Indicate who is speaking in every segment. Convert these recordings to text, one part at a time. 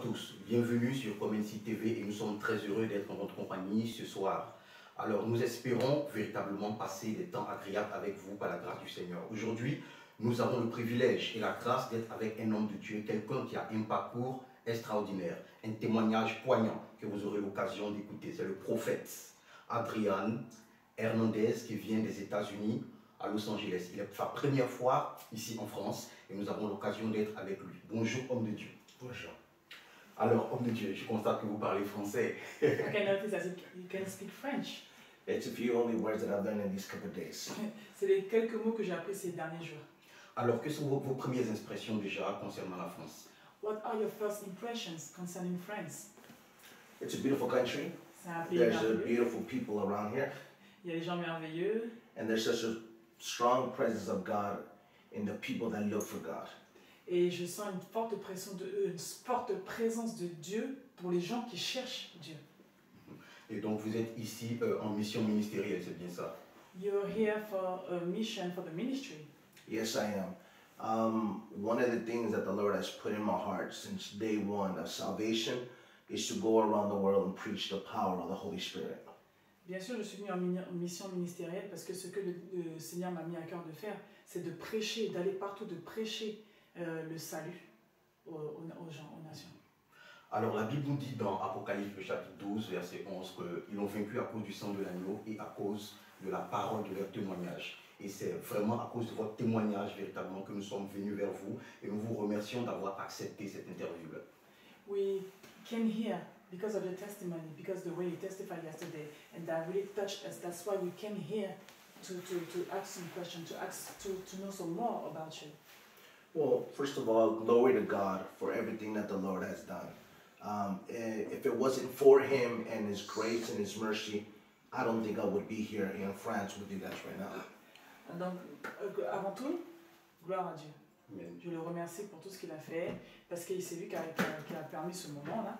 Speaker 1: tous, bienvenue sur Comency TV et nous sommes très heureux d'être en votre compagnie ce soir. Alors nous espérons véritablement passer des temps agréables avec vous par la grâce du Seigneur. Aujourd'hui, nous avons le privilège et la grâce d'être avec un homme de Dieu, quelqu'un qui a un parcours extraordinaire, un témoignage poignant que vous aurez l'occasion d'écouter. C'est le prophète Adrian Hernandez qui vient des États-Unis à Los Angeles. Il est sa première fois ici en France et nous avons l'occasion d'être avec lui. Bonjour homme de Dieu.
Speaker 2: Bonjour.
Speaker 1: Alors homme de Dieu, je constate que vous parlez français.
Speaker 3: I can notice that you can speak French.
Speaker 2: It's a few only words that I've learned in these couple of days.
Speaker 3: C'est les quelques mots que j'ai appris ces derniers jours.
Speaker 1: Alors, quelles sont vos premières impressions déjà concernant la France?
Speaker 3: What are your first impressions concerning France?
Speaker 2: It's a beautiful country.
Speaker 3: C'est un pays
Speaker 2: There's
Speaker 3: merveilleux.
Speaker 2: beautiful people around here.
Speaker 3: Il y a des gens merveilleux.
Speaker 2: And there's such a strong presence of God in the people that look for God.
Speaker 3: Et je sens une forte présence de Dieu pour les gens qui cherchent Dieu.
Speaker 1: Et donc, vous êtes ici en mission ministérielle, c'est bien ça?
Speaker 3: You're here for a mission for the ministry.
Speaker 2: Yes, I am. One of the things that the Lord has put in my heart since day one of salvation is to go around the world and preach the power of the Holy Spirit.
Speaker 3: Bien sûr, je suis venue en mission ministérielle parce que ce que le Seigneur m'a mis à cœur de faire, c'est de prêcher, d'aller partout, de prêcher le salut aux gens, aux nations.
Speaker 1: Alors, la Bible nous dit dans Apocalypse, le chapitre 12, verset 11, qu'ils ont vaincu à cause du sang de l'agneau et à cause de la parole de leur témoignage. Et c'est vraiment à cause de votre témoignage, véritablement, que nous sommes venus vers vous et nous vous remercions d'avoir accepté cette interview-là.
Speaker 3: We came here because of your testimony, because the way you testified yesterday, and that really touched us. That's why we came here to ask some questions, to know some more about you.
Speaker 2: Well, first of all, glory to God for everything that the Lord has done. If it wasn't for Him and His grace and His mercy, I don't think I would be here in France with you guys right now.
Speaker 3: Donc, avant tout, gloire à Dieu.
Speaker 1: Amen.
Speaker 3: Je le remercie pour tout ce qu'il a fait, parce que c'est lui qui a permis ce moment-là.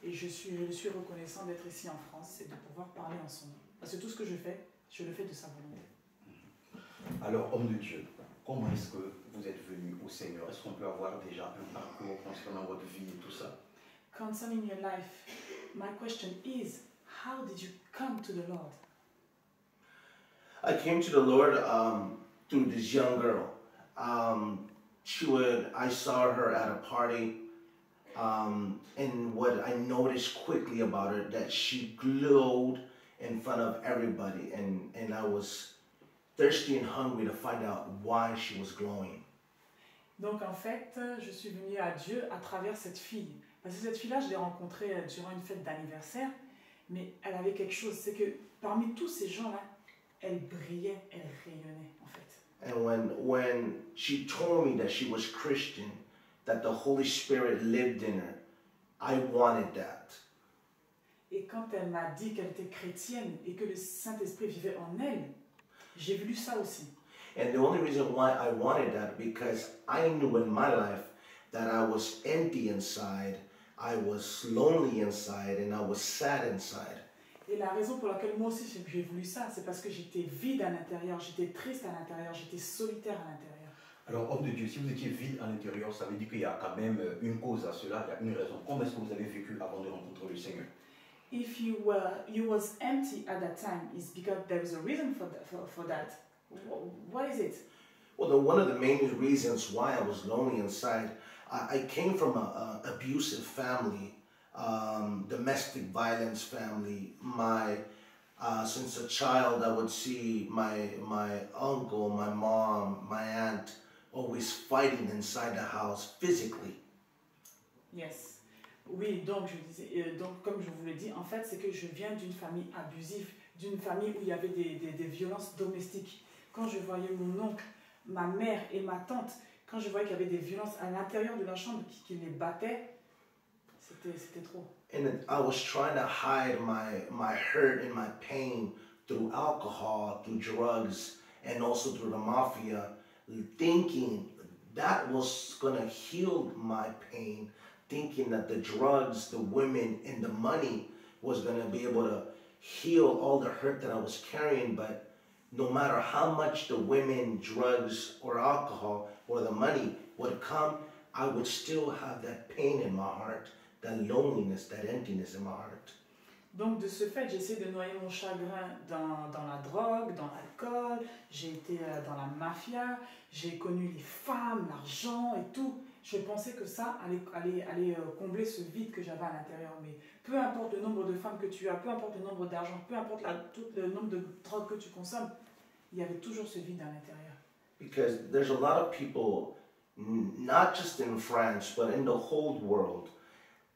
Speaker 3: Et je suis reconnaissant d'être ici en France et de pouvoir parler en son nom. Parce que tout ce que je le fais de sa volonté.
Speaker 1: Alors, homme de Dieu, comment est-ce que vous êtes venu au Seigneur? Est-ce qu'on peut avoir déjà un parcours concernant votre vie et tout ça?
Speaker 3: Concerning your life, my question is, how did you come to the Lord?
Speaker 2: I came to the Lord through this young girl. I saw her at a party, and what I noticed quickly about her, that she glowed in front of everybody, and I was thirsty and hungry to find out why she was glowing.
Speaker 3: Donc en fait, je suis venue à Dieu à travers cette fille. Parce que cette fille-là, je l'ai rencontrée durant une fête d'anniversaire, mais elle avait quelque chose, c'est que parmi tous ces gens-là, elle brillait, elle rayonnait en fait.
Speaker 2: And when she told me that she was Christian, that the Holy Spirit lived in her, I wanted that.
Speaker 3: Et quand elle m'a dit qu'elle était chrétienne et que le Saint-Esprit vivait en elle, j'ai voulu ça aussi.
Speaker 2: And the only reason why I wanted that, because I knew in my life that I was empty inside, I was lonely inside, and I was sad inside.
Speaker 3: Et la raison pour laquelle moi aussi j'ai voulu ça, c'est parce que j'étais vide à l'intérieur, j'étais triste à l'intérieur, j'étais solitaire à l'intérieur.
Speaker 1: Alors, homme de Dieu, si vous étiez vide à l'intérieur, ça veut dire qu'il y a quand même une cause à cela, il y a une raison. Comment est-ce que vous avez vécu avant de rencontrer le Seigneur?
Speaker 3: If you was empty at that time, it's because there was a reason for that. What is it?
Speaker 2: Well, one of the main reasons why I was lonely inside, I came from an abusive family, domestic violence family. Since a child, I would see my uncle, my mom, my aunt always fighting inside the house physically.
Speaker 3: Yes. Oui, donc donc comme je vous l'ai dit, en fait, c'est que je viens d'une famille abusive, d'une famille où il y avait des violences domestiques. Quand je voyais mon oncle, ma mère et ma tante, quand je voyais qu'il y avait des violences à l'intérieur de la chambre qui les battaient, c'était trop.
Speaker 2: And I was trying to hide my hurt and my pain through alcohol, through drugs, and also through the mafia, thinking that was going to heal my pain, thinking that the drugs, the women, and the money was going to be able to heal all the hurt that I was carrying. But no matter how much the women, drugs, or alcohol, or the money would come, I would still have that pain in my heart that loneliness, that emptiness in my heart.
Speaker 3: Donc de ce fait, j'ai essayé de noyer mon chagrin dans la drogue, dans l'alcool, j'ai été dans la mafia, j'ai connu les femmes, l'argent et tout. Je pensais que ça allait combler ce vide que j'avais à l'intérieur. Mais peu importe le nombre de femmes que tu as, peu importe le nombre d'argent, peu importe tout le nombre de drogues que tu consommes, il y avait toujours ce vide à l'intérieur.
Speaker 2: Because there's a lot of people, not just in France, but in the whole world,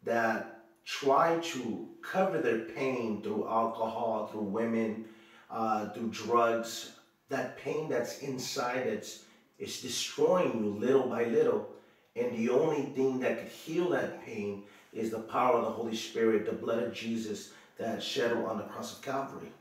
Speaker 2: that try to cover their pain through alcohol, through women, through drugs. That pain that's inside, it's destroying you little by little. And the only thing that could heal that pain is the power of the Holy Spirit, the blood of Jesus that shed on the cross of Calvary.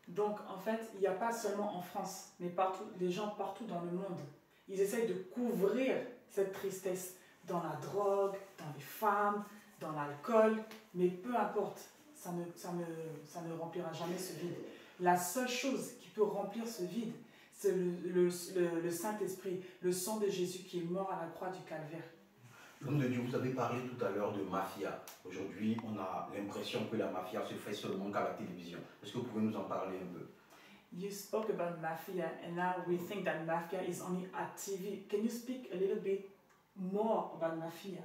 Speaker 3: Donc en fait, il n'y a pas seulement en France, mais partout, les gens partout dans le monde, ils essayent de couvrir cette tristesse dans la drogue, dans les femmes, dans l'alcool, mais peu importe, ça ne remplira jamais ce vide. La seule chose qui peut remplir ce vide, c'est le Saint-Esprit, le sang de Jésus qui est mort à la croix du Calvaire.
Speaker 1: L'homme de Dieu, vous avez parlé tout à l'heure de mafia. Aujourd'hui, on a l'impression que la mafia se fait seulement qu'à la télévision. Est-ce que vous pouvez nous en parler un peu?
Speaker 3: You spoke about mafia, and now we think that mafia is only at TV. Can you speak a little bit more about mafia?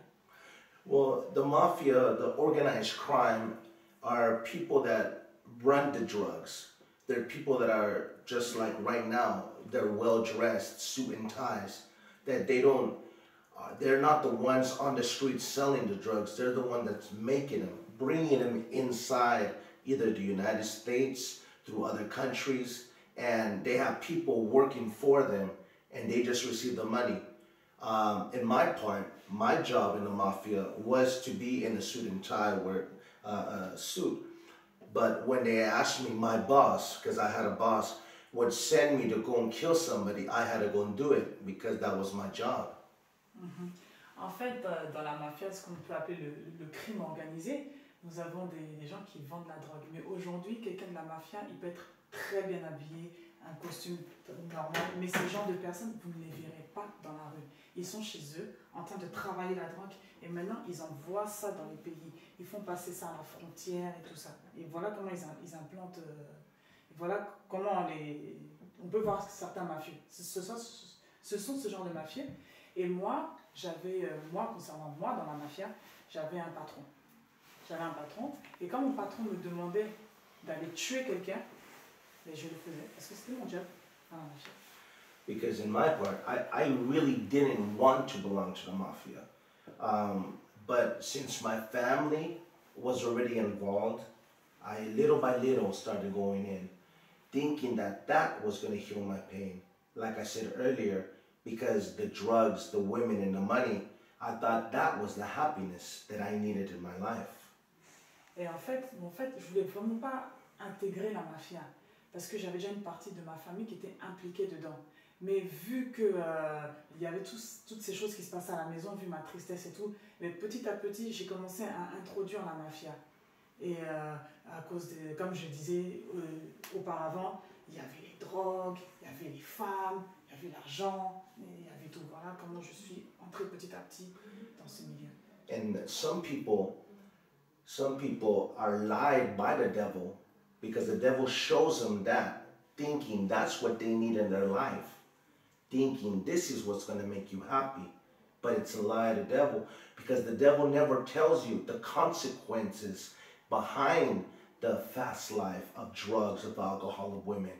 Speaker 2: Well, the mafia, the organized crime, are people that run the drugs. They're people that are just like right now, they're well-dressed, suit and ties, that they're not the ones on the street selling the drugs, they're the one that's making them, bringing them inside either the United States, through other countries, and they have people working for them, and they just receive the money. In my part, my job in the mafia was to be in a suit and tie, wear a suit. But when they asked me, my boss, because I had a boss, would send me to go and kill somebody, I had to go and do it because that was my job.
Speaker 3: En fait, dans la mafia, ce qu'on peut appeler le crime organisé, nous avons des gens qui vendent la drogue. Mais aujourd'hui, quelqu'un de la mafia, il peut être très bien habillé, un costume normal, mais ces genres de personnes, vous ne les verrez pas dans la rue. Ils sont chez eux, en train de travailler la drogue, et maintenant, ils envoient ça dans les pays. Ils font passer ça à la frontière et tout ça. Et voilà comment ils implantent... voilà comment on peut voir certains mafieux. Ce sont ce genre de mafieux. Et moi, concernant moi, dans la mafia, j'avais un patron. Et quand mon patron me demandait d'aller tuer quelqu'un, je le faisais, parce que c'était mon job dans la mafia.
Speaker 2: Because in my part, I really didn't want to belong to the mafia. But since my family was already involved, I little by little started going in, thinking that was going to heal my pain. Like I said earlier, because the drugs, the women, and the money, I thought that was the happiness that I needed in my life.
Speaker 3: Et en fait, je voulais vraiment pas intégrer la mafia, parce que j'avais déjà une partie de ma famille qui était impliquée dedans. Mais vu que il y avait toutes ces choses qui se passaient à la maison, vu ma tristesse et tout, mais petit à petit, j'ai commencé à introduire la mafia. Et à cause de, comme je disais auparavant, il y avait les drogues, il y avait les femmes, il y avait l'argent, il y avait tout. Voilà comment je suis entré petit à petit dans ce milieu.
Speaker 2: And some people are lied by the devil because the devil shows them that, thinking that's what they need in their life, thinking this is what's going to make you happy. But it's a lie of the devil, because the devil never tells you the consequences behind the fast life of drugs, of alcohol, of women.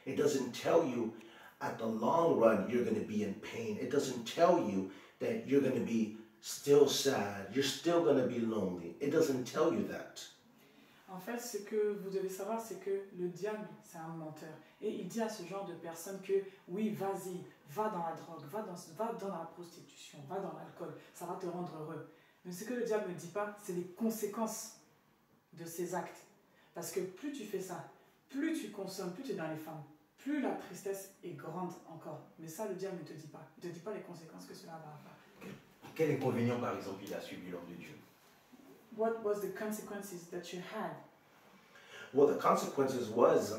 Speaker 2: It doesn't tell you at the long run you're going to be in pain. It doesn't tell you that you're going to be still sad, you're still going to be lonely. It doesn't tell you that.
Speaker 3: En fait, ce que vous devez savoir, c'est que le diable, c'est un menteur. Et il dit à ce genre de personnes que, oui, vas-y, va dans la drogue, va dans la prostitution, va dans l'alcool, ça va te rendre heureux. Mais ce que le diable ne dit pas, c'est les conséquences de ces actes. Parce que plus tu fais ça, plus tu consommes, plus tu es dans les femmes, plus la tristesse est grande encore. Mais ça, le diable ne te dit pas. Il ne te dit pas les conséquences que cela va avoir.
Speaker 1: Quel inconvénient, par exemple, il a subi l'homme de Dieu?
Speaker 3: What was the consequences that you had?
Speaker 2: Well, the consequences was,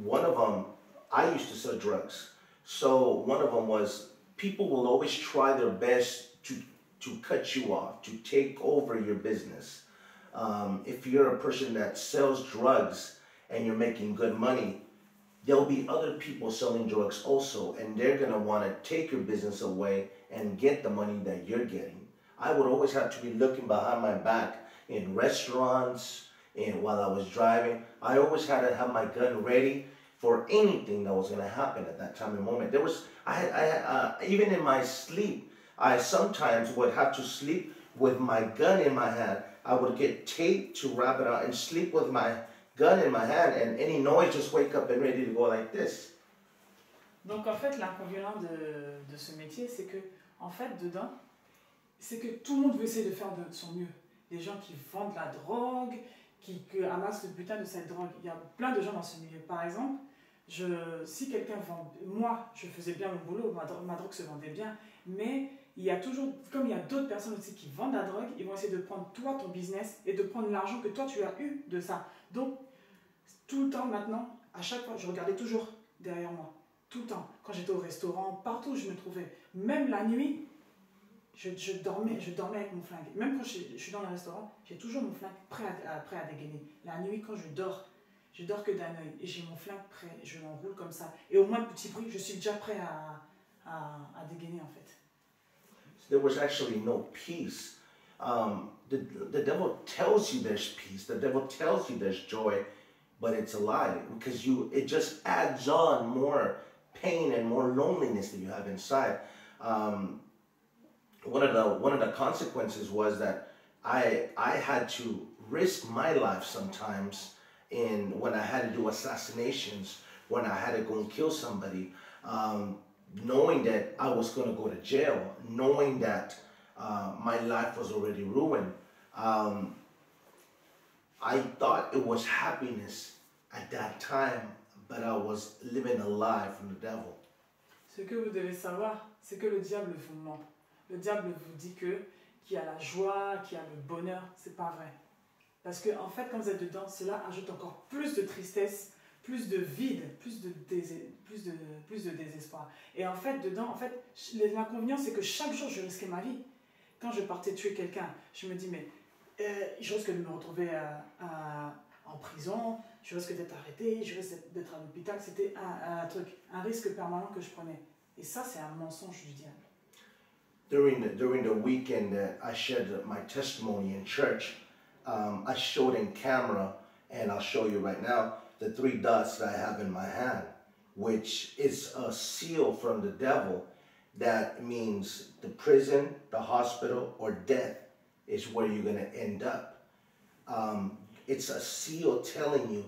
Speaker 2: one of them, I used to sell drugs. So one of them was, people will always try their best to to cut you off, to take over your business. If you're a person that sells drugs and you're making good money, there'll be other people selling drugs also, and they're going to want to take your business away and get the money that you're getting. I would always have to be looking behind my back in restaurants and while I was driving. I always had to have my gun ready for anything that was going to happen at that time and moment. Even in my sleep, I sometimes would have to sleep with my gun in my hand. I would get tape to wrap it out and sleep with my gun in my hand, and any noise, just wake up and ready to go like this.
Speaker 3: Donc en fait, l'inconvénient de ce métier, c'est que, en fait, dedans, c'est que tout le monde veut essayer de faire de son mieux. Les gens qui vendent la drogue, qui amassent le butin de cette drogue. Il y a plein de gens dans ce milieu. Par exemple, si quelqu'un vend... Moi, je faisais bien mon boulot, ma drogue se vendait bien, mais il y a toujours, comme il y a d'autres personnes aussi qui vendent la drogue, ils vont essayer de prendre toi, ton business, et de prendre l'argent que toi, tu as eu de ça. Donc, tout le temps maintenant, à chaque fois, je regardais toujours derrière moi. Tout le temps. Quand j'étais au restaurant, partout où je me trouvais. Même la nuit, je dormais avec mon flingue. Même quand je suis dans le restaurant, j'ai toujours mon flingue prêt à dégainer. La nuit, quand je dors que d'un œil. Et j'ai mon flingue prêt, je l'enroule comme ça. Et au moins de petit bruit, je suis déjà prêt à dégainer en fait.
Speaker 2: There was actually no peace. The devil tells you there's peace. The devil tells you there's joy, but it's a lie, because it just adds on more pain and more loneliness that you have inside. One of the consequences was that I had to risk my life sometimes when I had to do assassinations, when I had to go and kill somebody, knowing that I was going to go to jail, knowing that my life was already ruined. I thought it was happiness at that time, but I was living a lie from the devil.
Speaker 3: Ce que vous devez savoir, c'est que le diable vous ment. Le diable vous dit qu'il y a la joie, qu'il y a le bonheur. C'est pas vrai. Parce que en fait, quand vous êtes dedans, cela ajoute encore plus de tristesse, plus de vide, plus de désespoir. Et en fait, dedans, l'inconvénient, c'est que chaque jour, je risquais ma vie. Quand je partais tuer quelqu'un, je me dis, mais je risque de me retrouver en prison, je risque d'être arrêté, je risque d'être à l'hôpital. C'était un risque permanent que je prenais. Et ça, c'est un mensonge du diable.
Speaker 2: During the weekend that I shared my testimony in church, I showed in camera, and I'll show you right now, the 3 dots that I have in my hand, which is a seal from the devil that means the prison, the hospital, or death is where you're going to end up. It's a seal telling you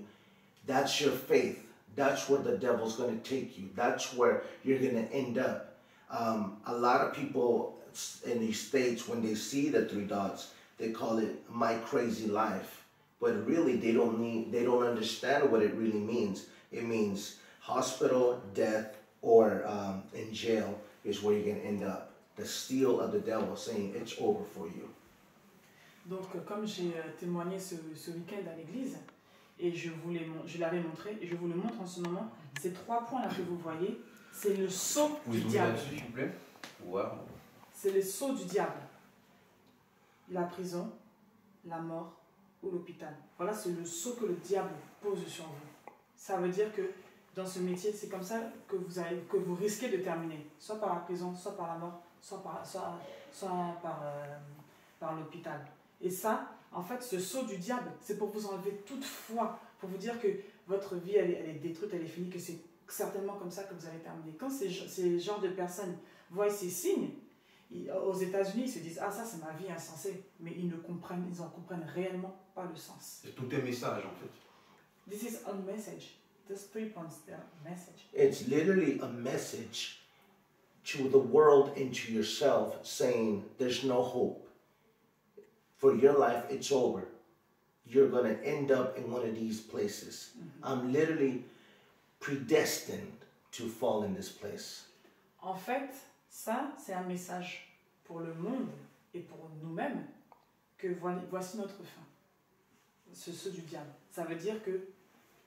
Speaker 2: that's your faith. That's where the devil's going to take you. That's where you're going to end up. A lot of people in these states, when they see the 3 dots, they call it my crazy life. But really, they don't understand what it really means. It means hospital, death, or in jail is where you're going to end up. The steel of the devil saying it's over for you.
Speaker 3: Donc, comme j'ai témoigné ce week-end à l'église, et je l'avais montré, et je vous le montre en ce moment, ces 3 points-là que vous voyez, c'est le sceau du diable.
Speaker 1: S'il vous plaît. Wow.
Speaker 3: C'est le sceau du diable. La prison, la mort ou l'hôpital. Voilà, c'est le sceau que le diable pose sur vous. Ça veut dire que dans ce métier, c'est comme ça que vous risquez de terminer. Soit par la prison, soit par la mort, soit par l'hôpital. Et ça, en fait, ce sceau du diable, c'est pour vous enlever toute foi, pour vous dire que votre vie, elle est détruite, elle est finie, que c'est certainement comme ça que vous allez terminer. Quand ces genres de personnes voient ces signes, aux États-Unis, ils se disent « Ah, ça, c'est ma vie insensée », mais ils en comprennent réellement pas le sens.
Speaker 1: C'est tout un message, en fait.
Speaker 3: This is a message. Those 3 points, they're a message.
Speaker 2: It's literally a message to the world and to yourself saying there's no hope. For your life, it's over. You're going to end up in one of these places. I'm literally predestined to fall in this place.
Speaker 3: En fait, ça, c'est un message pour le monde et pour nous-mêmes que voici notre fin. Ce du diable. Ça veut dire que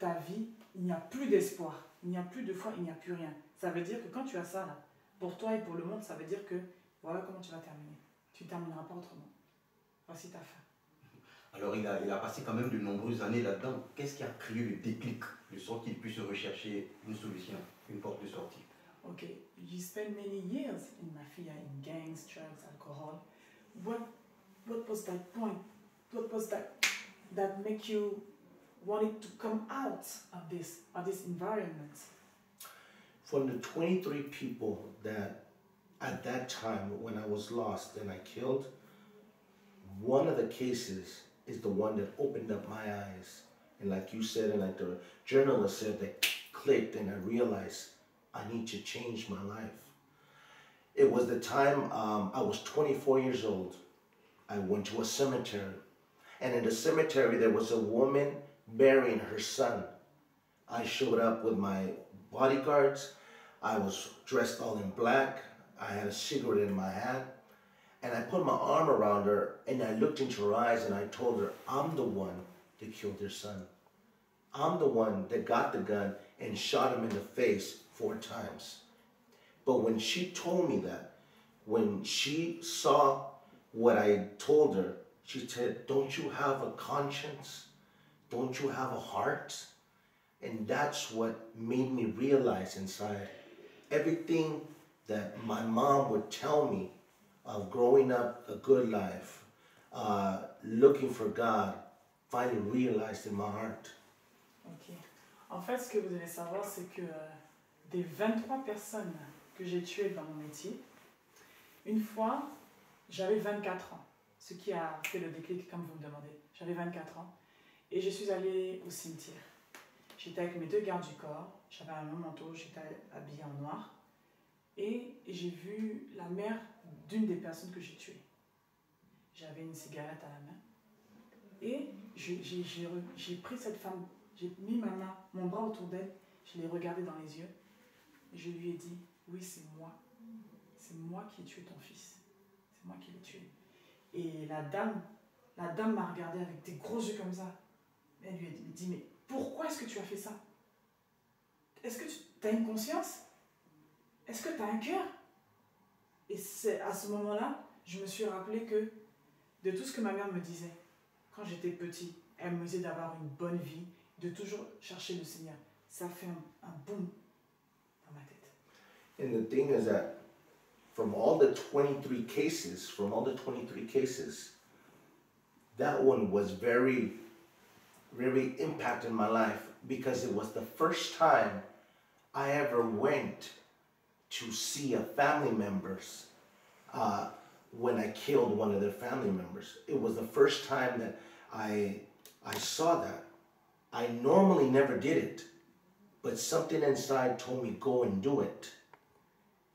Speaker 3: ta vie, il n'y a plus d'espoir, il n'y a plus de foi, il n'y a plus rien. Ça veut dire que quand tu as ça, là, pour toi et pour le monde, ça veut dire que voilà comment tu vas terminer. tu ne termineras pas autrement. Voici ta fin.
Speaker 1: Alors il a passé quand même de nombreuses années là-dedans. Qu'est-ce qui a créé le déclic, de sorte qu'il puisse rechercher une solution, une porte de sortie?
Speaker 3: Okay, you spent many years in mafia, in gangs, drugs, alcohol. What was that point? What was that make you wanted to come out of this environment?
Speaker 2: From the 23 people that at that time when I was lost and I killed, one of the cases is the one that opened up my eyes. And like you said, and like the journalist said, that clicked and I realized I need to change my life. It was the time I was 24 years old. I went to a cemetery. And in the cemetery, there was a woman burying her son. I showed up with my bodyguards. I was dressed all in black. I had a cigarette in my hand. And I put my arm around her and I looked into her eyes and I told her, I'm the one that killed her son. I'm the one that got the gun and shot him in the face 4 times. But when she told me that, when she saw what I told her, she said, don't you have a conscience? Don't you have a heart? And that's what made me realize inside everything that my mom would tell me of growing up a good life, looking for God, finally realized in my heart.
Speaker 3: Ok. En fait, ce que vous devez savoir, c'est que des 23 personnes que j'ai tuées dans mon métier, une fois, j'avais 24 ans. Ce qui a fait le déclic, comme vous me demandez. J'avais 24 ans et je suis allée au cimetière. J'étais avec mes 2 gardes du corps, j'avais un long manteau, j'étais habillée en noir et j'ai vu la mère d'une des personnes que j'ai tuées. J'avais une cigarette à la main et j'ai pris cette femme, j'ai mis ma main, mon bras autour d'elle, je l'ai regardée dans les yeux et je lui ai dit, oui c'est moi qui ai tué ton fils, c'est moi qui l'ai tué. Et la dame m'a regardé avec des gros yeux comme ça. Elle lui a dit, mais pourquoi est-ce que tu as fait ça? Est-ce que tu as une conscience? Est-ce que tu as un cœur? Et c'est à ce moment-là, je me suis rappelé que de tout ce que ma mère me disait, quand j'étais petit, elle me disait d'avoir une bonne vie, de toujours chercher le Seigneur. Ça fait un boom dans ma tête.
Speaker 2: And the thing is that from all the 23 cases, that one was very, very impacted my life because it was the first time I ever went to see a family members when I killed one of their family members. It was the first time that I saw that. I normally never did it, but something inside told me go and do it.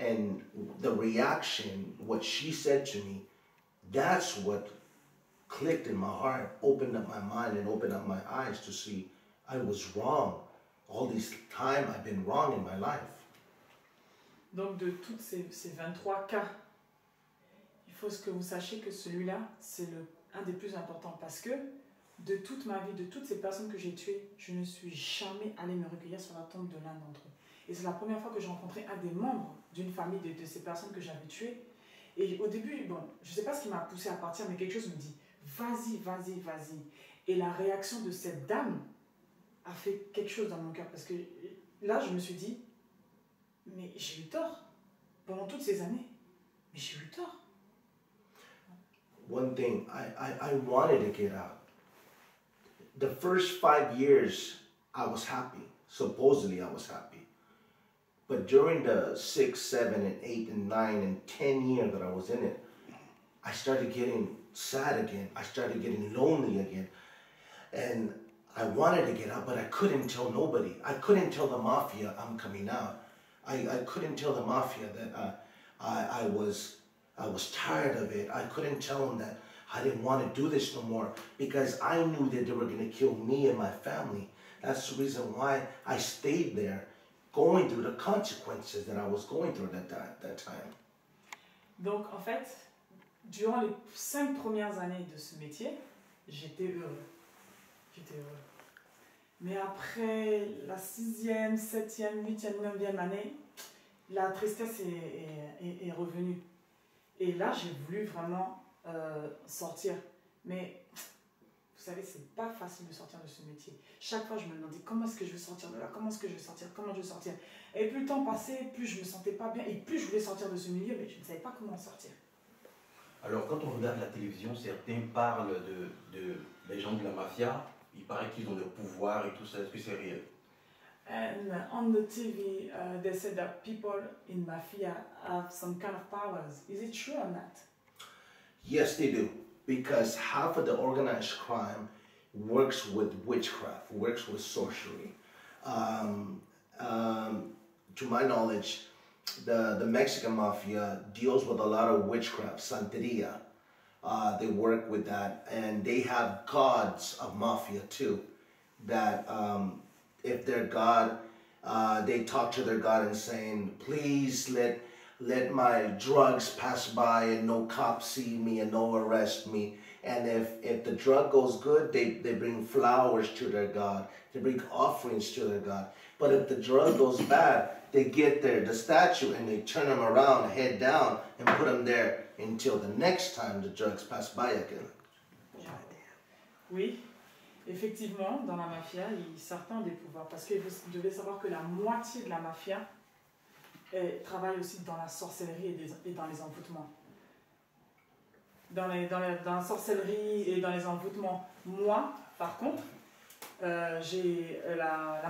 Speaker 2: And the reaction, what she said to me, that's what clicked in my heart, opened up my mind and opened up my eyes to see I was wrong. All this time I've been wrong in my life.
Speaker 3: Donc de tous ces 23 cas, il faut que vous sachiez que celui-là, c'est un des plus importants parce que de toute ma vie, de toutes ces personnes que j'ai tuées, je ne suis jamais allée me recueillir sur la tombe de l'un d'entre eux. Et c'est la première fois que j'ai rencontré un des membres d'une famille de ces personnes que j'avais tuées. Et au début, bon, je ne sais pas ce qui m'a poussé à partir, mais quelque chose me dit, vas-y, vas-y, vas-y. Et la réaction de cette dame a fait quelque chose dans mon cœur. Parce que là, je me suis dit, mais j'ai eu tort. Pendant toutes ces années, mais j'ai eu tort.
Speaker 2: One thing, I wanted to get out. The first 5 years, I was happy. Supposedly, I was happy. But during the 6, 7, and 8, and 9, and 10 years that I was in it, I started getting sad again. I started getting lonely again. And I wanted to get out, but I couldn't tell nobody. I couldn't tell the mafia I'm coming out. I couldn't tell the mafia that I was tired of it. I couldn't tell them that I didn't want to do this no more because I knew that they were going to kill me and my family. That's the reason why I stayed there, going through the consequences that I was going through at that time.
Speaker 3: Donc en fait, durant les 5 premières années de ce métier, j'étais heureux. J'étais heureux. Mais après la 6e, 7e, 8e, 9e année, la tristesse est revenue. Et là, j'ai voulu vraiment sortir. Mais vous savez, c'est pas facile de sortir de ce métier. Chaque fois, je me demandais comment est-ce que je vais sortir de là, comment est-ce que je vais sortir, comment je vais sortir. Et plus le temps passait, plus je me sentais pas bien et plus je voulais sortir de ce milieu, mais je ne savais pas comment sortir.
Speaker 1: Alors, quand on regarde la télévision, certains parlent des gens de la mafia. Il paraît qu'ils ont le pouvoir et tout ça. Est-ce que c'est réel?
Speaker 3: And on the TV, they said that people in mafia have some kind of powers. Is it true or not?
Speaker 2: Yes, they do. Because half of the organized crime works with witchcraft, works with sorcery. To my knowledge, the Mexican mafia deals with a lot of witchcraft, santeria. They work with that, and they have gods of mafia too. That if their god, they talk to their god and saying, "Please let my drugs pass by and no cops see me and no arrest me." And if the drug goes good, they bring flowers to their god. They bring offerings to their god. But if the drug goes bad, they get the statue and they turn them around, head down, and put them there until the next time the drugs pass by again.
Speaker 3: Oui, effectivement, dans la mafia, certains ont des pouvoirs. Parce que vous devez savoir que la moitié de la mafia travaille aussi dans la sorcellerie et dans les envoûtements. Dans la sorcellerie et dans les envoûtements. Moi, par contre, la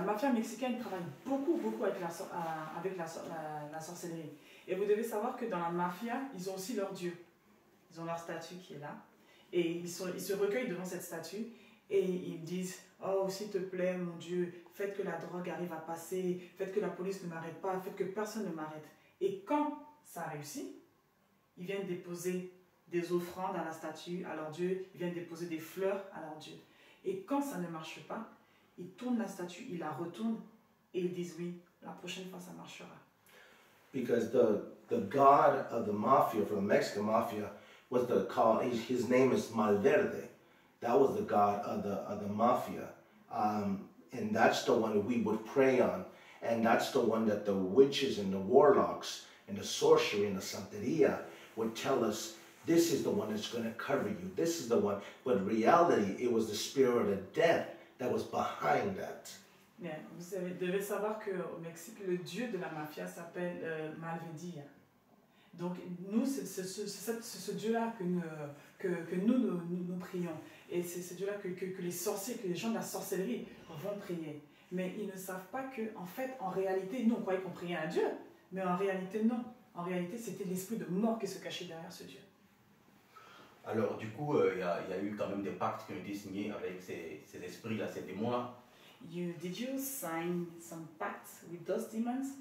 Speaker 3: mafia mexicaine travaille beaucoup avec la sorcellerie. Et vous devez savoir que dans la mafia, ils ont aussi leur dieu. Ils ont leur statue qui est là. Et ils se recueillent devant cette statue et ils disent « Oh, s'il te plaît, mon Dieu, faites que la drogue arrive à passer, faites que la police ne m'arrête pas, faites que personne ne m'arrête. » Et quand ça réussit, ils viennent déposer des offrandes à la statue, à leur Dieu, ils viennent déposer des fleurs à leur Dieu. Et quand ça ne marche pas, ils tournent la statue, ils la retournent et ils disent oui, la prochaine fois ça marchera.
Speaker 2: Because the god of the mafia, for the Mexican mafia, was his name is Malverde. That was the god of the mafia. And that's the one that we would pray on. And that's the one that the witches and the warlocks and the sorcery and the santeria would tell us, this is the one that's going to cover you. This is the one. But in reality, it was the spirit of death that was behind that.
Speaker 3: Bien, vous devez savoir qu'au Mexique, le dieu de la mafia s'appelle Malvedia. Donc nous, c'est ce dieu-là que nous prions. Et c'est ce dieu-là que les sorciers, que les gens de la sorcellerie vont prier. Mais ils ne savent pas qu'en fait, en réalité, nous on croyait qu'on priait à un dieu. Mais en réalité, non. En réalité, c'était l'esprit de mort qui se cachait derrière ce dieu.
Speaker 1: Alors, du coup, il y a eu quand même des pactes qui ont été signés avec ces esprits-là, ces démons-là.
Speaker 3: Did you sign some pacts with those demons?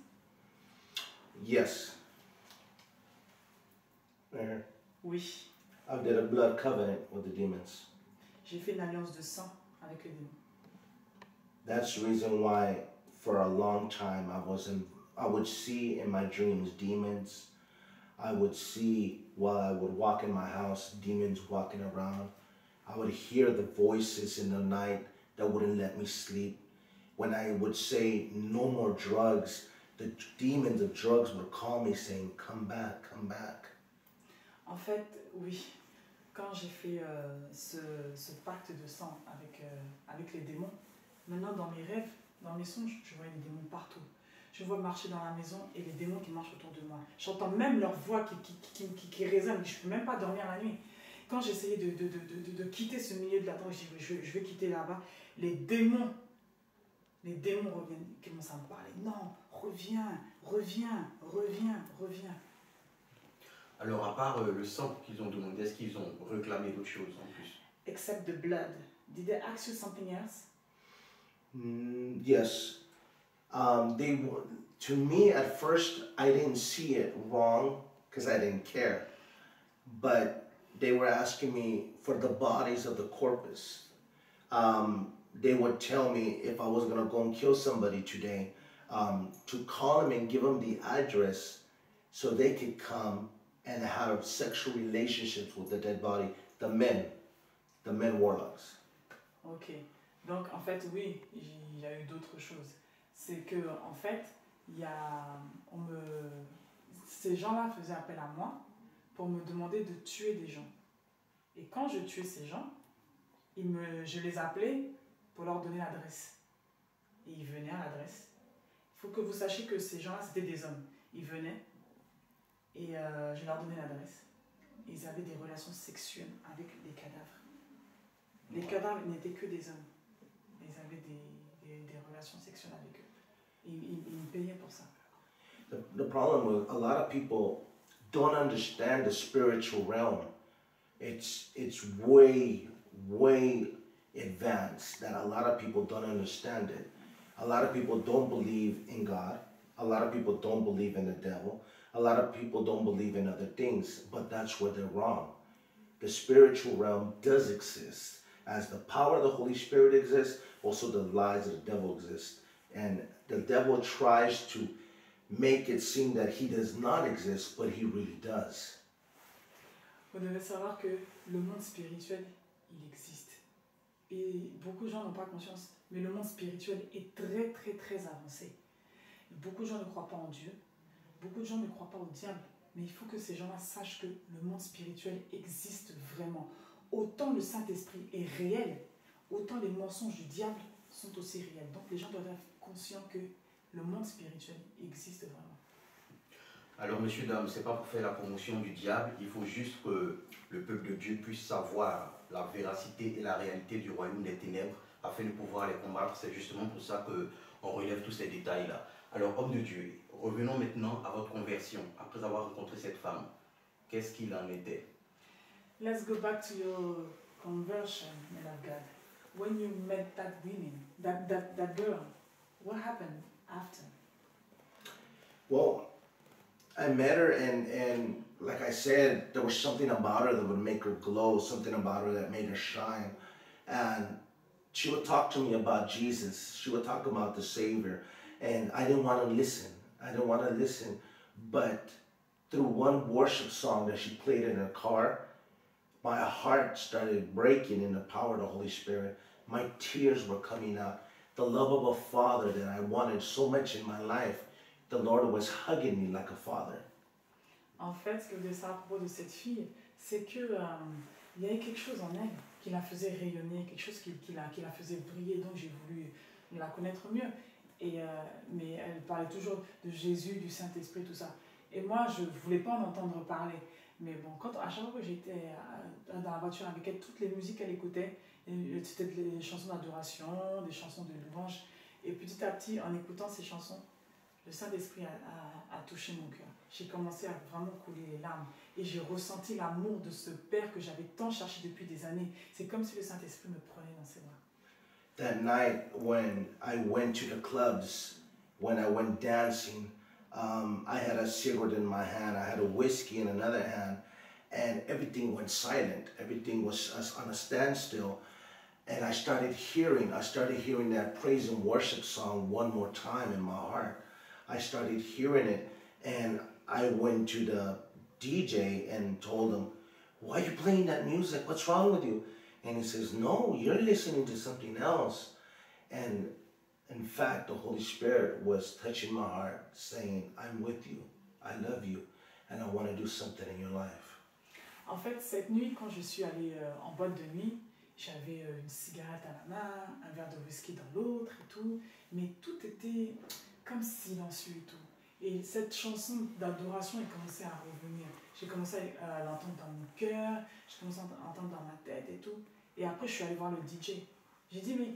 Speaker 2: Yes.
Speaker 3: Oui.
Speaker 2: I did a blood covenant with the demons.
Speaker 3: J'ai fait une alliance de sang avec les démons.
Speaker 2: That's the reason why, for a long time, I would see in my dreams demons. I would see while I would walk in my house, demons walking around. I would hear the voices in the night that wouldn't let me sleep. When I would say no more drugs, the demons of drugs would call me saying, come back, come back.
Speaker 3: En fait, oui, quand j'ai fait ce pacte de sang avec les démons, maintenant dans mes rêves, dans mes songes, je vois les démons partout. Je vois marcher dans la maison et les démons qui marchent autour de moi. J'entends même leur voix qui résonne, je ne peux même pas dormir la nuit. Quand j'essayais de quitter ce milieu de la drogue, je vais quitter là-bas, les démons reviennent, qui commencent à me parler. Non, reviens.
Speaker 1: Alors, à part le sang qu'ils ont demandé, est-ce qu'ils ont réclamé d'autres choses en plus?
Speaker 3: Except the blood. Did they ask you something else?
Speaker 2: Yes. To me, at first, I didn't see it wrong because I didn't care. But they were asking me for the bodies of the corpus. They would tell me if I was going to go and kill somebody today, to call them and give them the address so they could come and have sexual relationships with the dead body, the men warlocks.
Speaker 3: Ok. Donc, en fait, oui, il y a eu d'autres choses. C'est que, en fait, ces gens-là faisaient appel à moi pour me demander de tuer des gens. Et quand je tuais ces gens, je les appelais pour leur donner l'adresse. Et ils venaient à l'adresse. Il faut que vous sachiez que ces gens-là, c'était des hommes. Ils venaient et je leur donnais l'adresse. Ils avaient des relations sexuelles avec les cadavres. Les cadavres n'étaient que des hommes. Ils avaient des relations sexuelles avec eux. Ils me payaient pour ça.
Speaker 2: The problem with a lot of people don't understand the spiritual realm. It's way advanced that a lot of people don't understand it. A lot of people don't believe in God. A lot of people don't believe in the devil. A lot of people don't believe in other things, but that's where they're wrong. The spiritual realm does exist. As the power of the Holy Spirit exists, also the lies of the devil exist. And the devil tries to make it seem that he does not exist, but he really does.
Speaker 3: Vous devez savoir que le monde spirituel, il existe. Et beaucoup de gens n'ont pas conscience, mais le monde spirituel est très très très avancé. Beaucoup de gens ne croient pas en Dieu, beaucoup de gens ne croient pas au diable, mais il faut que ces gens-là sachent que le monde spirituel existe vraiment. Autant le Saint-Esprit est réel, autant les mensonges du diable sont aussi réels. Donc les gens doivent être conscients que le monde spirituel existe vraiment.
Speaker 1: Alors, messieurs, dames, ce n'est pas pour faire la promotion du diable, il faut juste que le peuple de Dieu puisse savoir la véracité et la réalité du royaume des ténèbres afin de pouvoir les combattre. C'est justement pour ça qu'on relève tous ces détails-là. Alors, homme de Dieu, revenons maintenant à votre conversion. Après avoir rencontré cette femme, qu'est-ce qu'il en était?
Speaker 3: Let's go back to your conversion, man of God. When you met that woman, that girl, what happened after?
Speaker 2: Well, I met her and like I said, there was something about her that would make her glow, something about her that made her shine. And she would talk to me about Jesus. She would talk about the Savior. And I didn't want to listen. But through one worship song that she played in her car, my heart started breaking in the power of the Holy Spirit. My tears were coming out. The love of a father that I wanted so much in my life, the Lord was hugging me like a father.
Speaker 3: En fait, ce que je voulais savoir à propos de cette fille, c'est que il y avait quelque chose en elle qui la faisait rayonner, quelque chose qui la faisait briller. Donc j'ai voulu la connaître mieux. Mais elle parlait toujours de Jésus, du Saint-Esprit, tout ça. Et moi, je ne voulais pas en entendre parler. Mais bon, à chaque fois que j'étais dans la voiture avec elle, toutes les musiques qu'elle écoutait, c'était des chansons d'adoration, des chansons de louange. Et petit à petit, en écoutant ces chansons, le Saint-Esprit a touché mon cœur. J'ai commencé à vraiment couler les larmes. Et j'ai ressenti l'amour de ce Père que j'avais tant cherché depuis des années. C'est comme si le Saint-Esprit me prenait dans ses bras.
Speaker 2: That night when I went to the clubs, when I went dancing, I had a cigarette in my hand, I had a whiskey in another hand, and everything went silent. Everything was on a standstill. And I started hearing that praise and worship song one more time in my heart. I started hearing it, and I went to the DJ and told him, "Why are you playing that music? What's wrong with you?" And he says, "No, you're listening to something else." And in fact, the Holy Spirit was touching my heart, saying, "I'm with you, I love you, and I want to do something in your life."
Speaker 3: En fait, cette nuit, quand je suis allée en boîte de nuit, j'avais une cigarette à la main, un verre de whisky dans l'autre et tout, mais tout était comme silencieux et tout. Et cette chanson d'adoration, elle commençait à revenir. J'ai commencé à l'entendre dans mon cœur, j'ai commencé à l'entendre dans ma tête et tout. Et après, je suis allée voir le DJ. J'ai dit, mais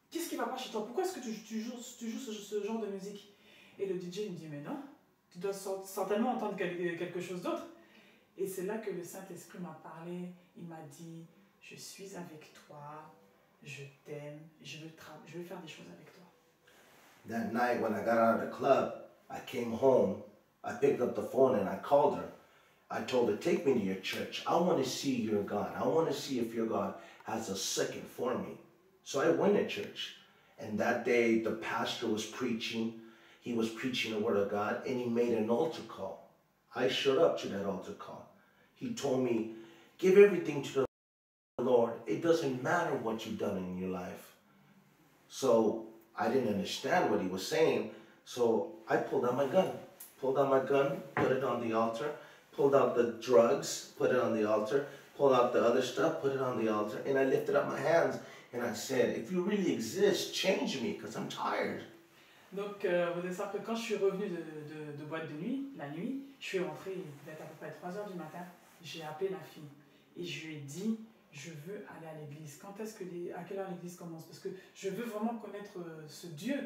Speaker 3: qu'est-ce qui va pas chez toi? Pourquoi est-ce que tu joues ce genre de musique? Et le DJ il me dit, mais non, tu dois certainement entendre quelque chose d'autre. Et c'est là que le Saint-Esprit m'a parlé. Il m'a dit, je suis avec toi, je t'aime, je veux faire des choses avec toi.
Speaker 2: That night when I got out of the club, I came home, I picked up the phone and I called her. I told her, take me to your church. I want to see your God. I want to see if your God has a second for me. So I went to church. And that day, the pastor was preaching. He was preaching the word of God, and he made an altar call. I showed up to that altar call. He told me, give everything to the Lord. It doesn't matter what you've done in your life. So I didn't understand what he was saying. So I pulled out my gun, put it on the altar, pulled out the drugs, put it on the altar, pulled out the other stuff, put it on the altar, and I lifted up my hands and I said, if you really exist, change me because I'm tired.
Speaker 3: Donc, vous devez savoir que quand je suis revenue de boîte de nuit, la nuit, je suis rentrée, il devait être à peu près 3 heures du matin, j'ai appelé la fille et je lui ai dit, je veux aller à l'église. À quelle heure l'église commence? Parce que je veux vraiment connaître ce Dieu.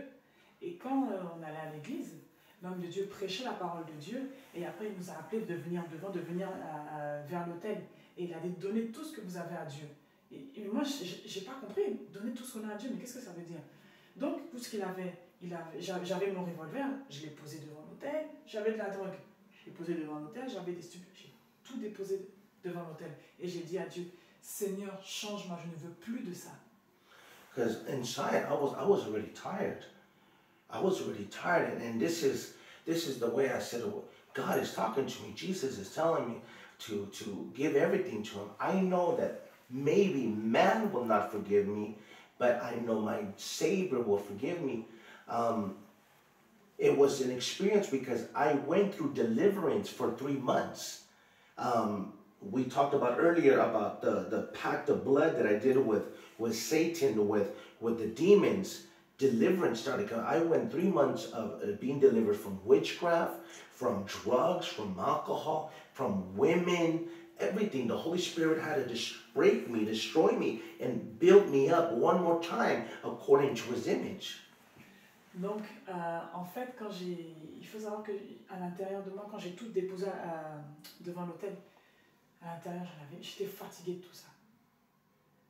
Speaker 3: Et quand on allait à l'église, l'homme de Dieu prêchait la parole de Dieu et après il nous a appelés de venir devant, de venir vers l'autel. Et il a dit, donnez tout ce que vous avez à Dieu. Et moi, je n'ai pas compris, donner tout ce qu'on a à Dieu, mais qu'est-ce que ça veut dire? Donc, tout ce qu'il avait, j'avais mon revolver, je l'ai posé devant l'autel, j'avais de la drogue, je l'ai posé devant l'autel, j'avais des stupéfiants, j'ai tout déposé devant l'autel. Et j'ai dit à Dieu, Seigneur, change-moi, je ne veux plus de ça.
Speaker 2: Because inside, I was really tired. I was really tired, and this is the way I said it. God is talking to me. Jesus is telling me to give everything to him. I know that maybe man will not forgive me, but I know my Savior will forgive me. It was an experience because I went through deliverance for 3 months. We talked about earlier about the pact of blood that I did with Satan, with the demons. Deliverance started coming. I went 3 months of being delivered from witchcraft, from drugs, from alcohol, from women, everything. The Holy Spirit had to break me, destroy me, and build me up one more time according to his image.
Speaker 3: Donc, en fait, il faut savoir qu'à l'intérieur de moi, quand j'ai tout déposé devant l'autel, à l'intérieur, j'étais fatiguée de tout ça.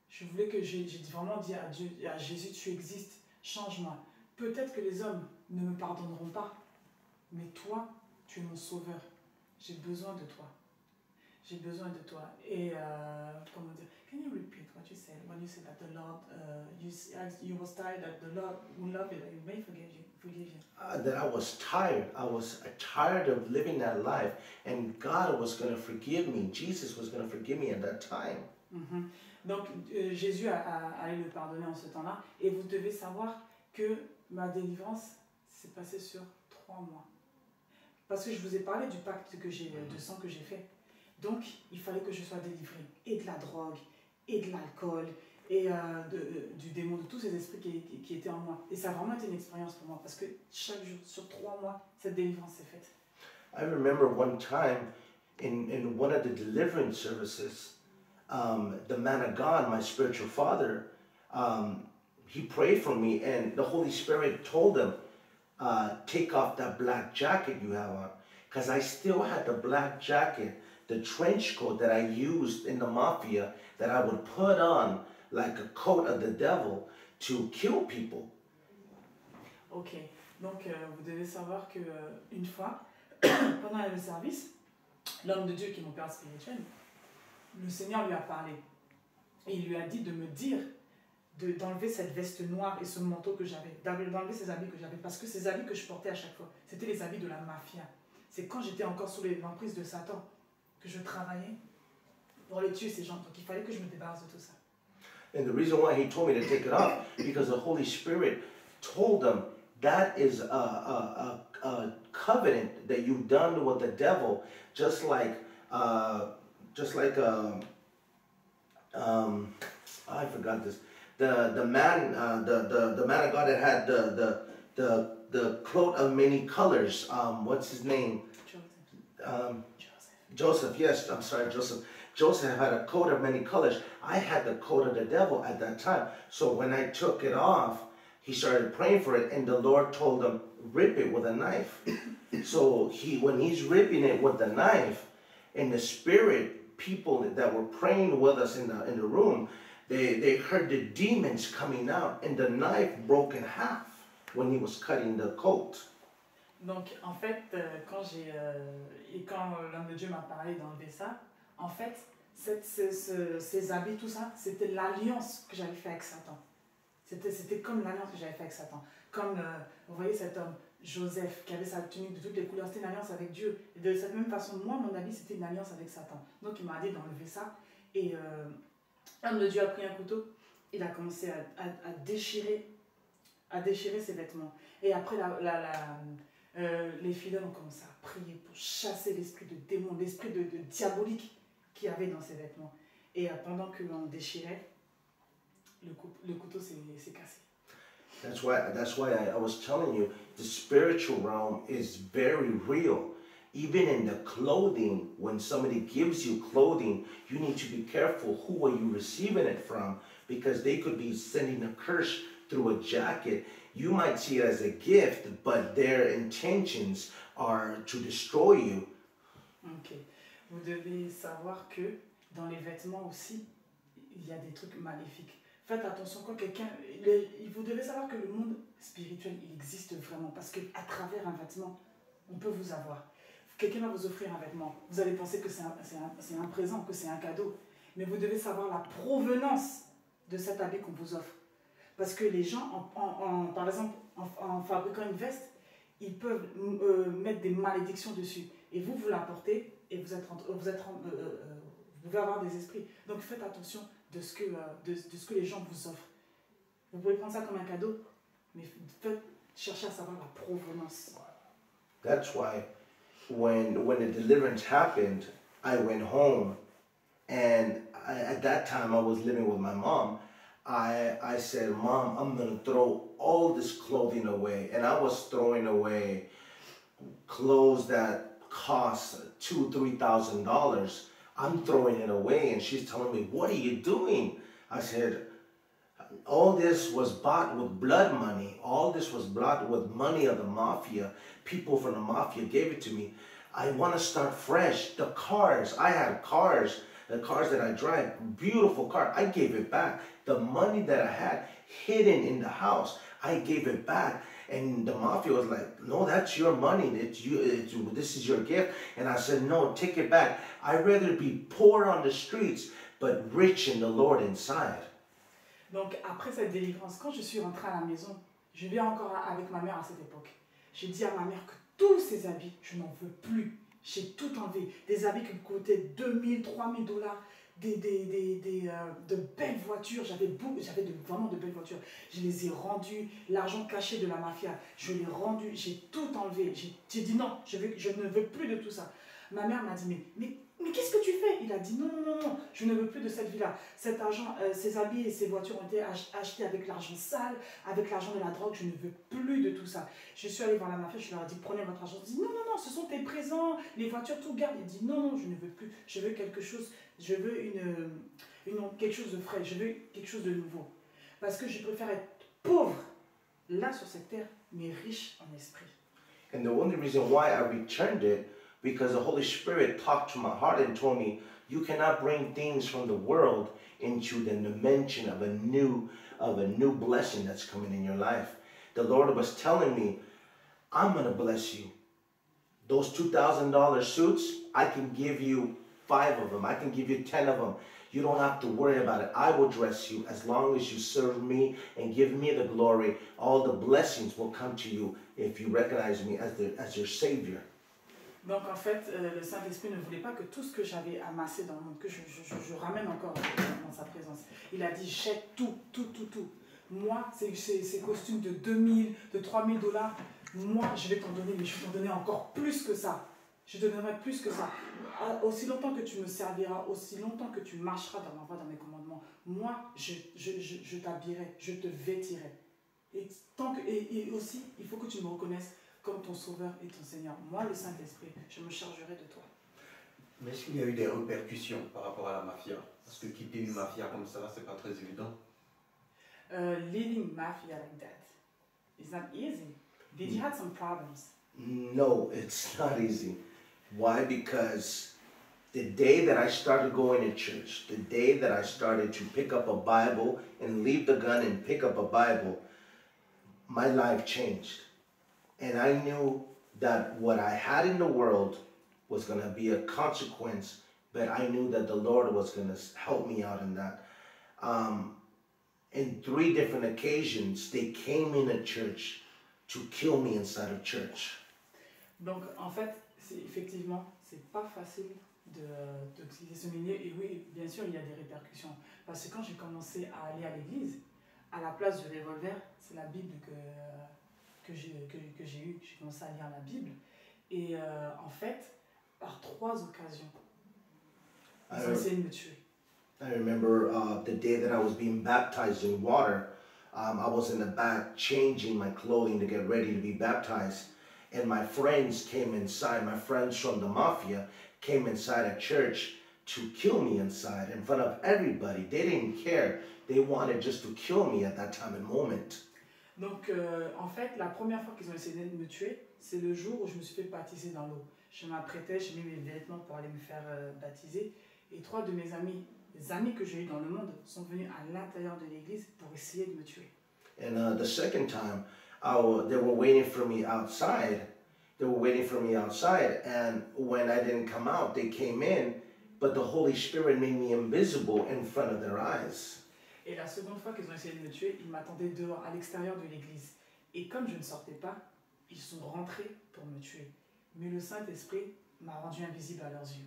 Speaker 3: Je voulais que j'ai vraiment dit à Dieu, à Jésus, tu existes, change-moi. Peut-être que les hommes ne me pardonneront pas, mais toi, tu es mon sauveur. J'ai besoin de toi. J'ai besoin de toi. Et comment dire? Can you repeat what you said when you said that the Lord, you was tired that the Lord will love you, that He may forgive you?
Speaker 2: That I was tired. I was tired of living that life, and God was going to forgive me. Jesus was going to forgive me at that time.
Speaker 3: Mm-hmm. Donc Jésus allait le pardonner en ce temps-là, et vous devez savoir que ma délivrance s'est passée sur 3 mois. Parce que je vous ai parlé du pacte de sang que j'ai fait. Donc, il fallait que je sois délivrée et de la drogue, et de l'alcool, et du démon, de tous ces esprits qui étaient en moi. Et ça a vraiment été une expérience pour moi, parce que chaque jour, sur 3 mois, cette délivrance s'est faite.
Speaker 2: I remember one time in one of the deliverance services, the man of God, my spiritual father, he prayed for me, and the Holy Spirit told him, take off that black jacket you have on. Because I still had the black jacket, the trench coat that I used in the mafia, that I would put on like a coat of the devil to kill people.
Speaker 3: Ok, donc vous devez savoir que une fois, pendant le service, l'homme de Dieu qui est mon père spirituel, le Seigneur lui a parlé. Et il lui a dit de me dire d'enlever cette veste noire et ce manteau que j'avais, d'enlever ces habits que j'avais, parce que ces habits que je portais à chaque fois, c'était les habits de la mafia. C'est quand j'étais encore sous l'emprise de Satan que je travaillais pour les tuer, ces gens. Donc il fallait que je me débarrasse de tout ça.
Speaker 2: And the reason why he told me to take it off, because the Holy Spirit told him that is a covenant that you've done with the devil, just like I forgot this. The man the man of God that had the cloak of many colors. What's his name? Joseph. Yes, I'm sorry, Joseph. Joseph had a coat of many colors. I had the coat of the devil at that time. So when I took it off, he started praying for it, and the Lord told him, rip it with a knife. So when he's ripping it with the knife, in the spirit, people that were praying with us in the room, they heard the demons coming out, and the knife broke in half when he was cutting the coat.
Speaker 3: Donc en fait, quand l'homme de Dieu m'a parlé d'enlever ça, en fait, ces habits, tout ça, c'était l'alliance que j'avais fait avec Satan. C'était comme l'alliance que j'avais fait avec Satan. Comme, vous voyez cet homme, Joseph, qui avait sa tunique de toutes les couleurs, c'était une alliance avec Dieu. Et de cette même façon, moi, mon habit, c'était une alliance avec Satan. Donc il m'a dit d'enlever ça. Et l'homme de Dieu a pris un couteau, il a commencé à déchirer ses vêtements. Et après, Les fidèles ont commencé à prier pour chasser l'esprit de démon, l'esprit de diabolique qu'il y avait dans ces vêtements. Et pendant que l'on déchirait, le couteau s'est cassé.
Speaker 2: That's why I was telling you, the spiritual realm is very real. Even in the clothing, when somebody gives you clothing, you need to be careful who are you receiving it from, because they could be sending a curse through a jacket. You might see it as a gift, but their intentions are to destroy you.
Speaker 3: Ok. Vous devez savoir que dans les vêtements aussi, il y a des trucs maléfiques. Faites attention quand quelqu'un... Vous devez savoir que le monde spirituel, il existe vraiment, parce qu'à travers un vêtement, on peut vous avoir. Quelqu'un va vous offrir un vêtement. Vous allez penser que c'est un présent, que c'est un cadeau. Mais vous devez savoir la provenance de cet habit qu'on vous offre. Parce que les gens, par exemple, en fabriquant une veste, ils peuvent mettre des malédictions dessus. Et vous la portez et vous pouvez avoir des esprits. Donc faites attention de ce que les gens vous offrent. Vous pouvez prendre ça comme un cadeau, mais cherchez à savoir la provenance.
Speaker 2: That's why when the deliverance happened, I went home, and at that time I was living with my mom. I said, Mom, I'm going to throw all this clothing away. And I was throwing away clothes that cost $2,000, $3,000. I'm throwing it away. And she's telling me, what are you doing? I said, all this was bought with blood money. All this was bought with money of the mafia. People from the mafia gave it to me. I want to start fresh. The cars, I had cars. The cars that I drive, beautiful car, I gave it back. The money that I had hidden in the house, I gave it back. And the mafia was like, no, that's your money. This is your gift. And I said, no, take it back. I'd rather be poor on the streets, but rich in the Lord inside.
Speaker 3: Donc après cette délivrance, quand je suis rentrée à la maison, je vivais encore avec ma mère à cette époque. J'ai dit à ma mère que tous ces habits, je n'en veux plus. J'ai tout enlevé. Des habits qui me coûtaient $2,000, $3,000, de belles voitures. J'avais vraiment de belles voitures. Je les ai rendues. L'argent caché de la mafia, je l'ai rendu. J'ai tout enlevé. J'ai dit non, je ne veux plus de tout ça. Ma mère m'a dit, mais qu'est-ce que tu fais? Il a dit non, je ne veux plus de cette vie-là. Cet argent, ces habits et ces voitures ont été achetés avec l'argent sale, avec l'argent de la drogue. Je ne veux plus de tout ça. Je suis allée voir la mafia, je leur ai dit prenez votre argent. Ils dit non, ce sont tes présents, les voitures, tout garde. Il dit non, je ne veux plus. Je veux quelque chose, je veux quelque chose de frais, je veux quelque chose de nouveau. Parce que je préfère être pauvre là sur cette terre, mais riche en esprit.
Speaker 2: And the only reason why I returned it, because the Holy Spirit talked to my heart and told me, you cannot bring things from the world into the dimension of a new blessing that's coming in your life. The Lord was telling me, I'm going to bless you. Those $2,000 suits, I can give you 5 of them. I can give you 10 of them. You don't have to worry about it. I will dress you as long as you serve me and give me the glory. All the blessings will come to you if you recognize me as your Savior.
Speaker 3: Donc en fait, le Saint-Esprit ne voulait pas que tout ce que j'avais amassé dans le monde, que je ramène encore dans sa présence. Il a dit, jette tout. Moi, ces costumes de $2,000, de $3,000, moi, je vais t'en donner, mais je vais t'en donner encore plus que ça. Je te donnerai plus que ça. Aussi longtemps que tu me serviras, aussi longtemps que tu marcheras dans ma voie, dans mes commandements, moi, je t'habillerai, je te vêtirai. Et aussi, il faut que tu me reconnaisses comme ton sauveur et ton Seigneur. Moi, le Saint-Esprit, je me chargerai de toi.
Speaker 1: Mais est-ce qu'il y a eu des répercussions par rapport à la mafia? Parce que quitter une mafia comme ça, c'est pas très évident.
Speaker 3: Leading mafia like that is not easy. Did you have some problems?
Speaker 2: No, it's not easy. Why? Because the day that I started going to church, the day that I started to pick up a Bible and leave the gun and pick up a Bible, my life changed. And I knew that what I had in the world was going to be a consequence, but I knew that the Lord was going to help me out in that. In 3 different occasions, they came in a church to kill me inside of church.
Speaker 3: Donc, en fait, effectivement, c'est pas facile de quitter ce milieu. Et oui, bien sûr, il y a des répercussions. Parce que quand j'ai commencé à aller à l'église, à la place du revolver, c'est la Bible que j'ai eu, j'ai commencé à lire la Bible. Et en fait, par 3 occasions, ils ont essayé de me tuer.
Speaker 2: I remember the day that I was being baptized in water. I was in the back changing my clothing to get ready to be baptized. And my friends came inside, my friends from the mafia came inside a church to kill me inside in front of everybody. They didn't care. They wanted just to kill me at that time and moment.
Speaker 3: Donc, en fait, la première fois qu'ils ont essayé de me tuer, c'est le jour où je me suis fait baptiser dans l'eau. Je m'apprêtais, j'ai mis mes vêtements pour aller me faire baptiser. Et 3 de mes amis, les amis que j'ai eus dans le monde, sont venus à l'intérieur de l'église pour essayer de me tuer.
Speaker 2: And the second time, they were waiting for me outside. They were waiting for me outside. And when I didn't come out, they came in. But the Holy Spirit made me invisible in front of their eyes.
Speaker 3: Et la seconde fois qu'ils ont essayé de me tuer, ils m'attendaient dehors, à l'extérieur de l'église. Et comme je ne sortais pas, ils sont rentrés pour me tuer. Mais le Saint-Esprit m'a rendu invisible à leurs yeux.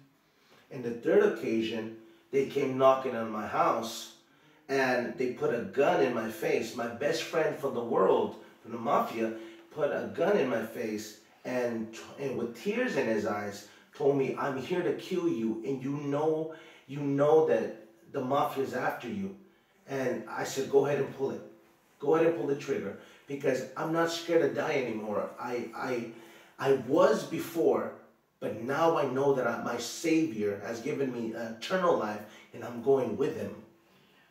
Speaker 2: And the third occasion, they came knocking on my house and they put a gun in my face. My best friend from the world, from the mafia, put a gun in my face and with tears in his eyes told me, I'm here to kill you, and you know that the mafia is after you. And I said, go ahead and pull it. Go ahead and pull the trigger, because I'm not scared to die anymore. I was before, but now I know that my Savior has given me eternal life, and I'm going with him.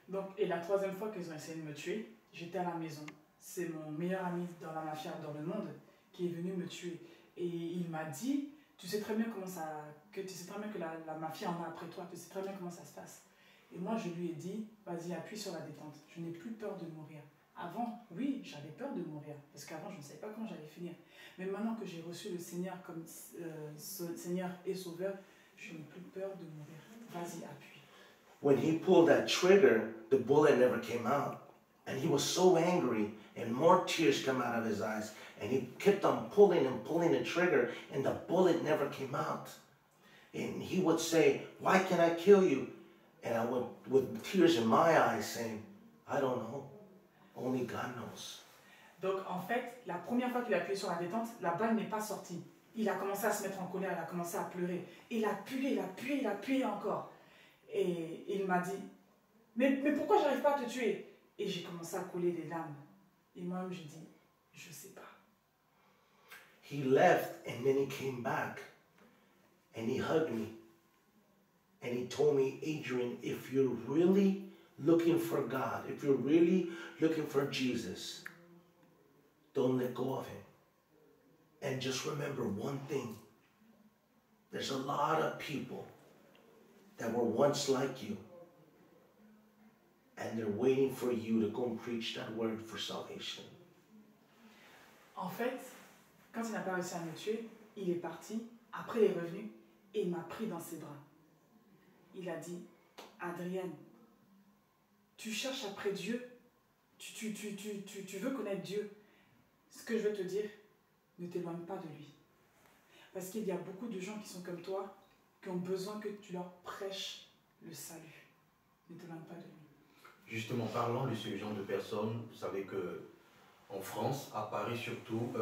Speaker 3: Donc, et la troisième fois qu'ils ont essayé de me tuer, j'étais à la maison. C'est mon meilleur ami dans la mafia, dans le monde, qui est venu me tuer. Et il m'a dit, tu sais très bien comment ça, que tu sais très bien que la mafia en a après toi, tu sais très bien comment ça se passe. Et moi, je lui ai dit, vas-y, appuie sur la détente. Je n'ai plus peur de mourir. Avant, oui, j'avais peur de mourir, parce qu'avant, je ne savais pas quand j'allais finir. Mais maintenant que j'ai reçu le Seigneur comme Seigneur et Sauveur, je n'ai plus peur de mourir. Vas-y, appuie.
Speaker 2: When he pulled that trigger, the bullet never came out. And he was so angry, and more tears come out of his eyes. And he kept on pulling and pulling the trigger, and the bullet never came out. And he would say, why can't I kill you? And I would, with tears in my eyes, saying, I don't know. Only God knows.
Speaker 3: Donc, en fait, la première fois qu'il a appuyé sur la détente, la balle n'est pas sortie. Il a commencé à se mettre en colère, il a commencé à pleurer. Il a appuyé encore. Et il m'a dit, mais pourquoi j'arrive pas à te tuer? Et j'ai commencé à couler des larmes. Et moi-même, j'ai dit, je sais pas.
Speaker 2: He left, and then he came back, and he hugged me. And he told me, Adrian, if you're really looking for God, if you're really looking for Jesus, don't let go of him. And just remember one thing. There's a lot of people that were once like you, and they're waiting for you to go and preach that word for salvation.
Speaker 3: En fait, quand il n'a pas réussi à me tuer, il est parti, après il est revenu, et il m'a pris dans ses bras. Il a dit, Adrienne, tu cherches après Dieu, tu veux connaître Dieu. Ce que je veux te dire, ne t'éloigne pas de lui. Parce qu'il y a beaucoup de gens qui sont comme toi, qui ont besoin que tu leur prêches le salut. Ne t'éloigne pas de lui.
Speaker 1: Justement, parlant de ce genre de personnes, vous savez que en France, à Paris surtout,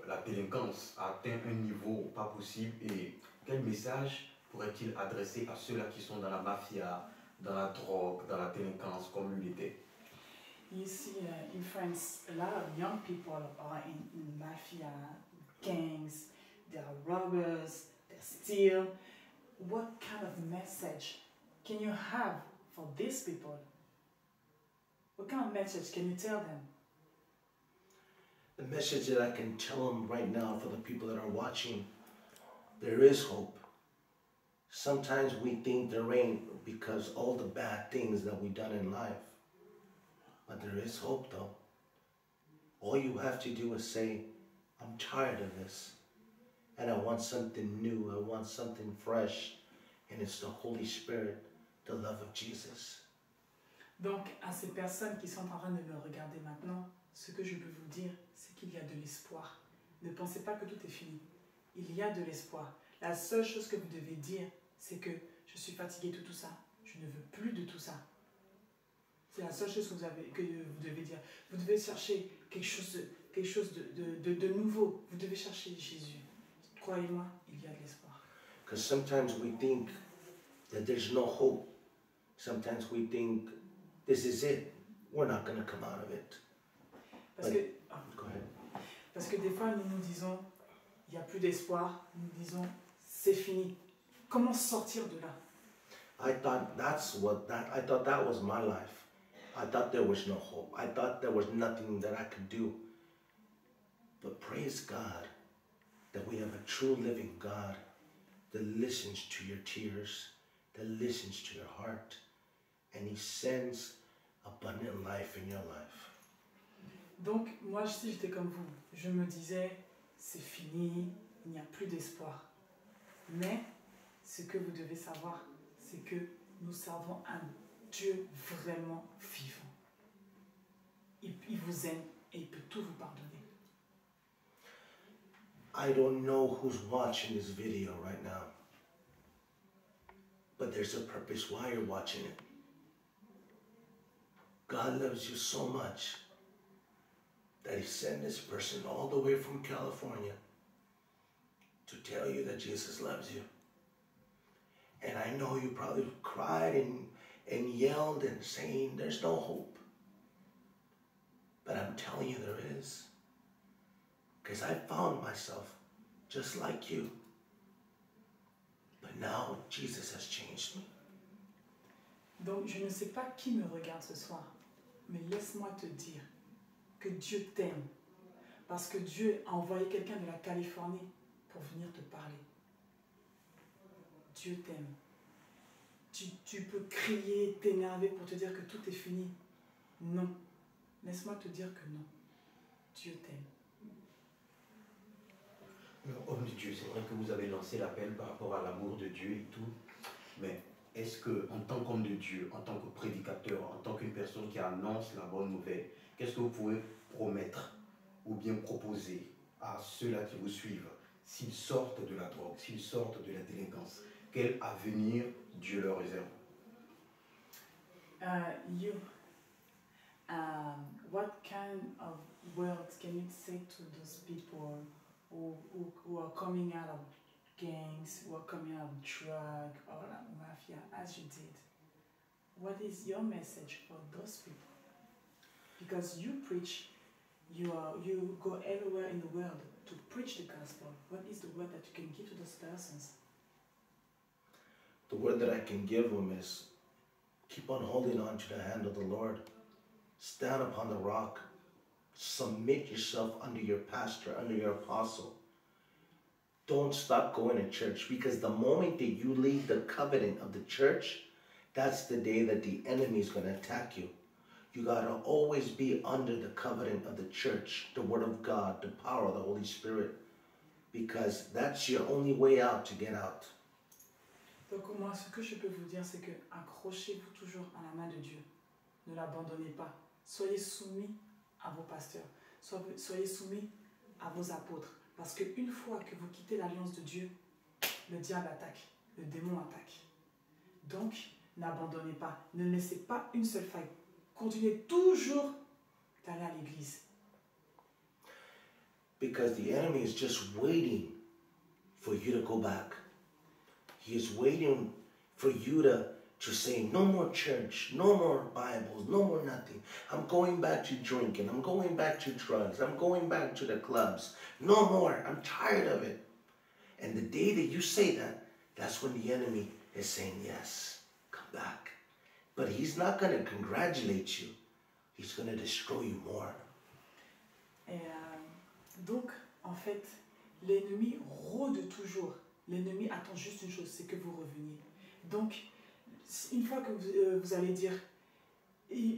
Speaker 1: la délinquance a atteint un niveau pas possible. Et quel message pourrait-il adresser à ceux-là qui sont dans la mafia, dans la drogue, dans la délinquance, comme lui l'était?
Speaker 3: You see, in France, a lot of young people are in mafia, gangs, they are robbers, they steal. What kind of message can you have for these people? What kind of message can you tell them?
Speaker 2: The message that I can tell them right now for the people that are watching, there is hope. Sometimes we think there ain't because all the bad things that we've done in life. But there is hope though. All you have to do is say, I'm tired of this. And I want something new. I want something fresh. And it's the Holy Spirit, the love of Jesus.
Speaker 3: Donc, à ces personnes qui sont en train de me regarder maintenant, ce que je peux vous dire, c'est qu'il y a de l'espoir. Ne pensez pas que tout est fini. Il y a de l'espoir. La seule chose que vous devez dire, c'est que je suis fatigué de tout ça. Je ne veux plus de tout ça. C'est la seule chose que vous devez dire. Vous devez chercher quelque chose quelque chose de nouveau. Vous devez chercher Jésus. Croyez-moi, il y a de l'espoir.
Speaker 2: Because sometimes we think that there's no hope. Sometimes we think this is it. We're not going to come out of it.
Speaker 3: Parce que,
Speaker 2: Go ahead.
Speaker 3: parce que des fois, nous nous disons, il n'y a plus d'espoir. Nous disons, c'est fini. Comment sortir de là?
Speaker 2: I thought that was my life. I thought there was no hope. I thought there was nothing that I could do. But praise God that we have a true living God that listens to your tears, that listens to your heart, and He sends abundant life in your life.
Speaker 3: Donc, moi, si j'étais comme vous, je me disais, c'est fini, il n'y a plus d'espoir. Mais, ce que vous devez savoir, c'est que nous servons un Dieu vraiment vivant. Il vous aime et il peut tout vous pardonner.
Speaker 2: I don't know who's watching this video right now, but there's a purpose why you're watching it. God loves you so much that He sent this person all the way from California to tell you that Jesus loves you. And I know you probably cried and yelled and saying there's no hope. But I'm telling you there is. Because I found myself just like you. But now Jesus has changed me.
Speaker 3: Donc, je ne sais pas qui me regarde ce soir, mais laisse-moi te dire que Dieu t'aime. Parce que Dieu a envoyé quelqu'un de la Californie pour venir te parler. Dieu t'aime. Tu peux crier, t'énerver pour te dire que tout est fini. Non. Laisse-moi te dire que non. Dieu t'aime.
Speaker 1: Homme de Dieu, c'est vrai que vous avez lancé l'appel par rapport à l'amour de Dieu et tout, mais est-ce que, en tant qu'homme de Dieu, en tant que prédicateur, en tant qu'une personne qui annonce la bonne nouvelle, qu'est-ce que vous pouvez promettre ou bien proposer à ceux-là qui vous suivent s'ils sortent de la drogue, s'ils sortent de la délinquance? Quel avenir Dieu leur réserve?
Speaker 3: What kind of words can you say to those people who are coming out of gangs, who are coming out of drug or mafia, as you did? What is your message for those people? Because you preach, you go everywhere in the world to preach the gospel. What is the word that you can give to those persons?
Speaker 2: The word that I can give them is keep on holding on to the hand of the Lord. Stand upon the rock. Submit yourself under your pastor, under your apostle. Don't stop going to church, because the moment that you leave the covenant of the church, that's the day that the enemy is going to attack you. You got to always be under the covenant of the church, the word of God, the power of the Holy Spirit, because that's your only way out to get out.
Speaker 3: Donc moi, ce que je peux vous dire, c'est que accrochez-vous toujours à la main de Dieu. Ne l'abandonnez pas. Soyez soumis à vos pasteurs. Soyez soumis à vos apôtres. Parce qu'une fois que vous quittez l'alliance de Dieu, le diable attaque, le démon attaque. Donc, n'abandonnez pas. Ne laissez pas une seule faille. Continuez toujours d'aller à l'église.
Speaker 2: Because the enemy is just waiting for you to go back. He is waiting for you to say, no more church, no more Bibles, no more nothing. I'm going back to drinking. I'm going back to drugs. I'm going back to the clubs. No more. I'm tired of it. And the day that you say that, that's when the enemy is saying, yes, come back. But he's not going to congratulate you. He's going to destroy you more.
Speaker 3: Et donc, en fait, l'ennemi rôde toujours. L'ennemi attend juste une chose, c'est que vous reveniez. Donc, une fois que vous allez dire,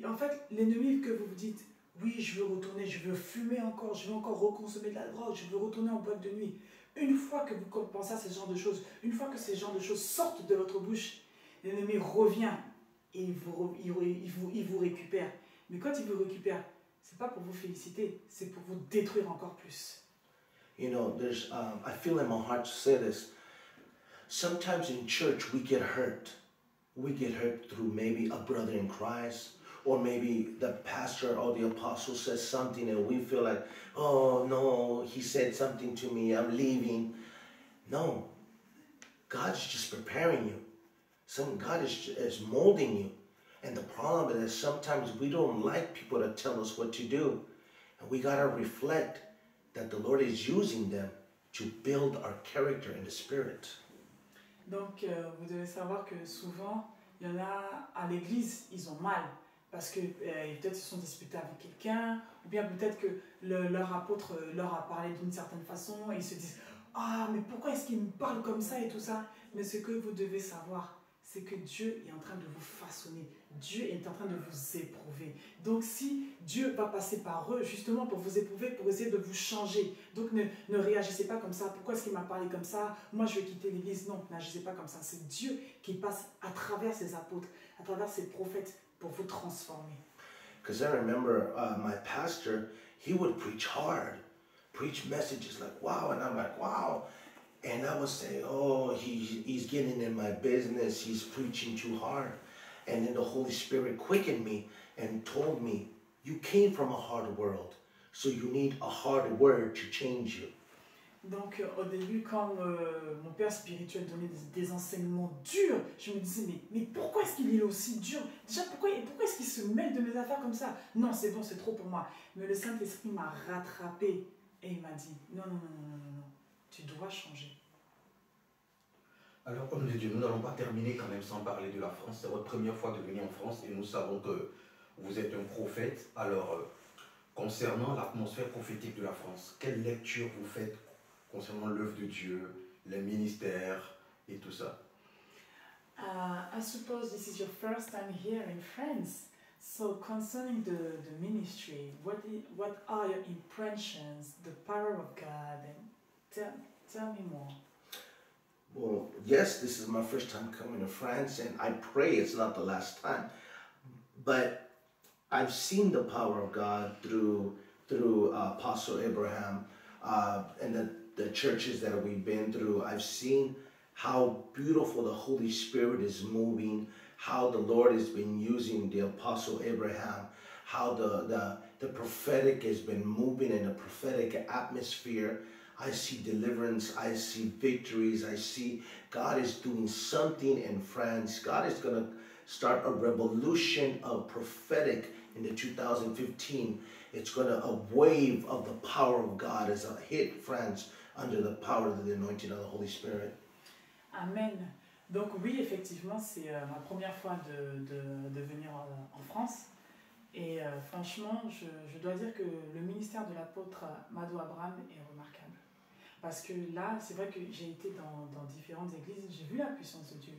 Speaker 3: en fait, l'ennemi que vous vous dites, oui, je veux retourner, je veux fumer encore, je veux encore reconsommer de la drogue, je veux retourner en boîte de nuit. Une fois que vous pensez à ce genre de choses, une fois que ces genres de choses sortent de votre bouche, l'ennemi revient et il vous récupère. Mais quand il vous récupère, c'est pas pour vous féliciter, c'est pour vous détruire encore plus.
Speaker 2: You know, there's, I feel in my heart to say this. Sometimes in church we get hurt. We get hurt through maybe a brother in Christ, or maybe the pastor or the apostle says something and we feel like, oh no, he said something to me, I'm leaving. No, God's just preparing you. God is molding you. And the problem is sometimes we don't like people to tell us what to do. And we got to reflect that the Lord is using them to build our character in the spirit.
Speaker 3: Donc, vous devez savoir que souvent, il y en a à l'église, ils ont mal. Parce que peut-être ils se sont disputés avec quelqu'un, ou bien peut-être que leur apôtre leur a parlé d'une certaine façon, et ils se disent « Ah, mais pourquoi est-ce qu'il me parle comme ça et tout ça ?» Mais ce que vous devez savoir, c'est que Dieu est en train de vous façonner. Dieu est en train de vous éprouver. Donc si Dieu va passer par eux justement pour vous éprouver, pour essayer de vous changer. Donc ne réagissez pas comme ça. Pourquoi est-ce qu'il m'a parlé comme ça? Moi je vais quitter l'église. Non, n'agissez pas comme ça. C'est Dieu qui passe à travers ses apôtres, à travers ses prophètes pour vous transformer.
Speaker 2: Because I remember my pastor, he would preach hard, preach messages like wow, and I'm like wow. And I would say, oh, he's getting in my business, he's preaching too hard. And then the Holy Spirit quickened me and told me, you came from a hard world, so you need a hard word to change you.
Speaker 3: Donc au début, quand mon père spirituel donnait des enseignements durs, je me disais, mais pourquoi est-ce qu'il est aussi dur? Déjà, pourquoi est-ce qu'il se mêle de mes affaires comme ça? Non, c'est bon, c'est trop pour moi. Mais le Saint-Esprit m'a rattrapé et il m'a dit, non, tu dois changer.
Speaker 1: Alors, homme de Dieu, nous n'allons pas terminer quand même sans parler de la France. C'est votre première fois de venir en France et nous savons que vous êtes un prophète. Alors, concernant l'atmosphère prophétique de la France, quelle lecture vous faites concernant l'œuvre de Dieu, les ministères et tout ça?
Speaker 3: I suppose this is your first time here in France. So concerning the ministry, what are your impressions, the power of God? And tell me more.
Speaker 2: Well, yes, this is my first time coming to France, and I pray it's not the last time. But I've seen the power of God through Apostle Abraham and the churches that we've been through. I've seen how beautiful the Holy Spirit is moving, how the Lord has been using the Apostle Abraham, how the prophetic has been moving in a prophetic atmosphere. I see deliverance, I see victories, I see God is doing something in France. God is going to start a revolution of prophetic in the 2015. It's going to, a wave of the power of God is a hit France under the power of the anointing of the Holy Spirit.
Speaker 3: Amen. Donc oui, effectivement, c'est ma première fois de venir en France. Et franchement, je dois dire que le ministère de l'apôtre Madou Abraham est remarquable. Parce que là, c'est vrai que j'ai été dans différentes églises, j'ai vu la puissance de Dieu.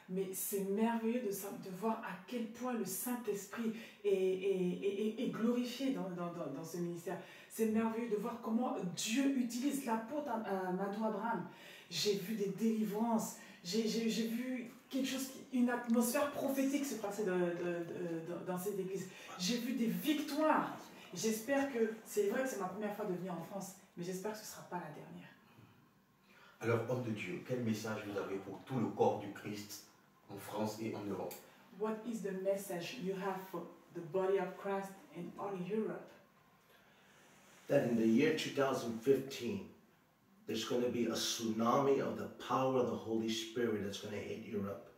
Speaker 3: Mais c'est merveilleux de voir à quel point le Saint-Esprit est glorifié dans ce ministère. C'est merveilleux de voir comment Dieu utilise l'apôtre Madou Abraham. J'ai vu des délivrances, j'ai vu quelque chose, une atmosphère prophétique se passer dans cette église. J'ai vu des victoires. J'espère que, c'est vrai que c'est ma première fois de venir en France, mais j'espère que ce ne sera pas la dernière.
Speaker 1: Alors, homme de Dieu, quel message vous avez pour tout le corps du Christ en France et en Europe?
Speaker 3: What is the message you have for the body of Christ in all Europe?
Speaker 2: That in the year 2015, there's going to be a tsunami of the power of the Holy Spirit that's going to hit Europe.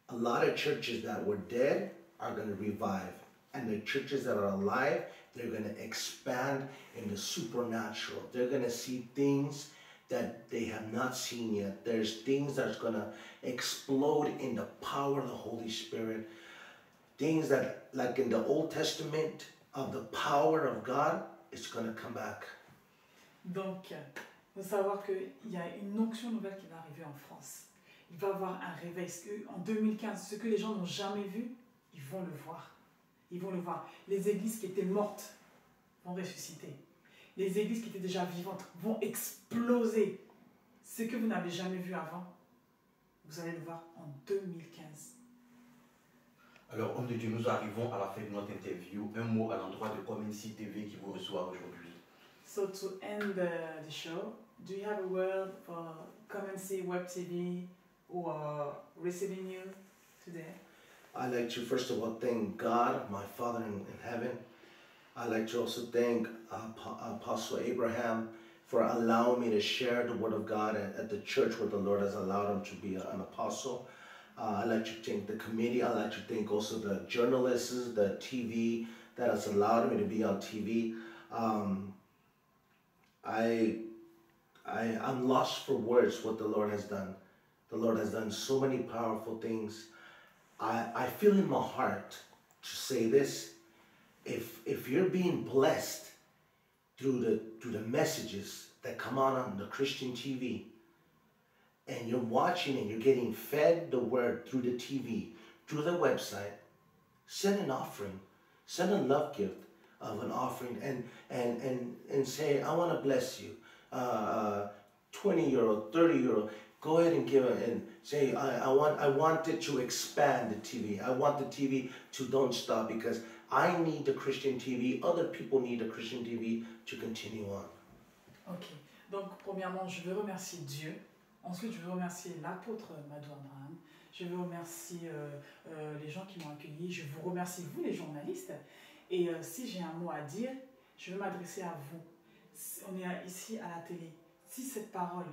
Speaker 2: A lot of churches that were dead are going to revive. And the churches that are alive, they're going to expand in the supernatural. They're going to see things that they have not seen yet. There's things that's going to explode in the power of the Holy Spirit. Things that, like in the Old Testament, of the power of God, it's going to come back.
Speaker 3: Donc, il faut savoir qu'il y a une onction nouvelle qui va arriver en France. Il va y avoir un réveil. En 2015, ce que les gens n'ont jamais vu, ils vont le voir. Ils vont le voir. Les églises qui étaient mortes vont ressusciter. Les églises qui étaient déjà vivantes vont exploser. Ce que vous n'avez jamais vu avant, vous allez le voir en 2015.
Speaker 1: Alors, homme de Dieu, nous arrivons à la fin de notre interview. Un mot à l'endroit de Comency TV qui vous reçoit aujourd'hui.
Speaker 3: So to end the show, do you have a word for Comency Web TV who are receiving you today?
Speaker 2: I'd like to first of all thank God, my Father in heaven. I'd like to also thank Apostle Abraham for allowing me to share the Word of God at the church where the Lord has allowed him to be an apostle. I'd like to thank the committee. I'd like to thank also the journalists, the TV that has allowed me to be on TV. I'm lost for words what the Lord has done. The Lord has done so many powerful things. I feel in my heart to say this. If you're being blessed through the messages that come on the Christian TV, and you're watching and you're getting fed the word through the TV, through the website, send an offering, send a love gift of an offering, and say, I want to bless you. 20 euro, 30 euro. Go ahead and give it and say, I want it to expand the TV. I want the TV to don't stop because I need the Christian TV. Other people need the Christian TV to continue on.
Speaker 3: Ok. Donc, premièrement, je veux remercier Dieu. Ensuite, je veux remercier l'apôtre Madou Abraham. Je veux remercier les gens qui m'ont accueilli. Je vous remercie, vous, les journalistes. Et si j'ai un mot à dire, je veux m'adresser à vous. On est ici à la télé. Si cette parole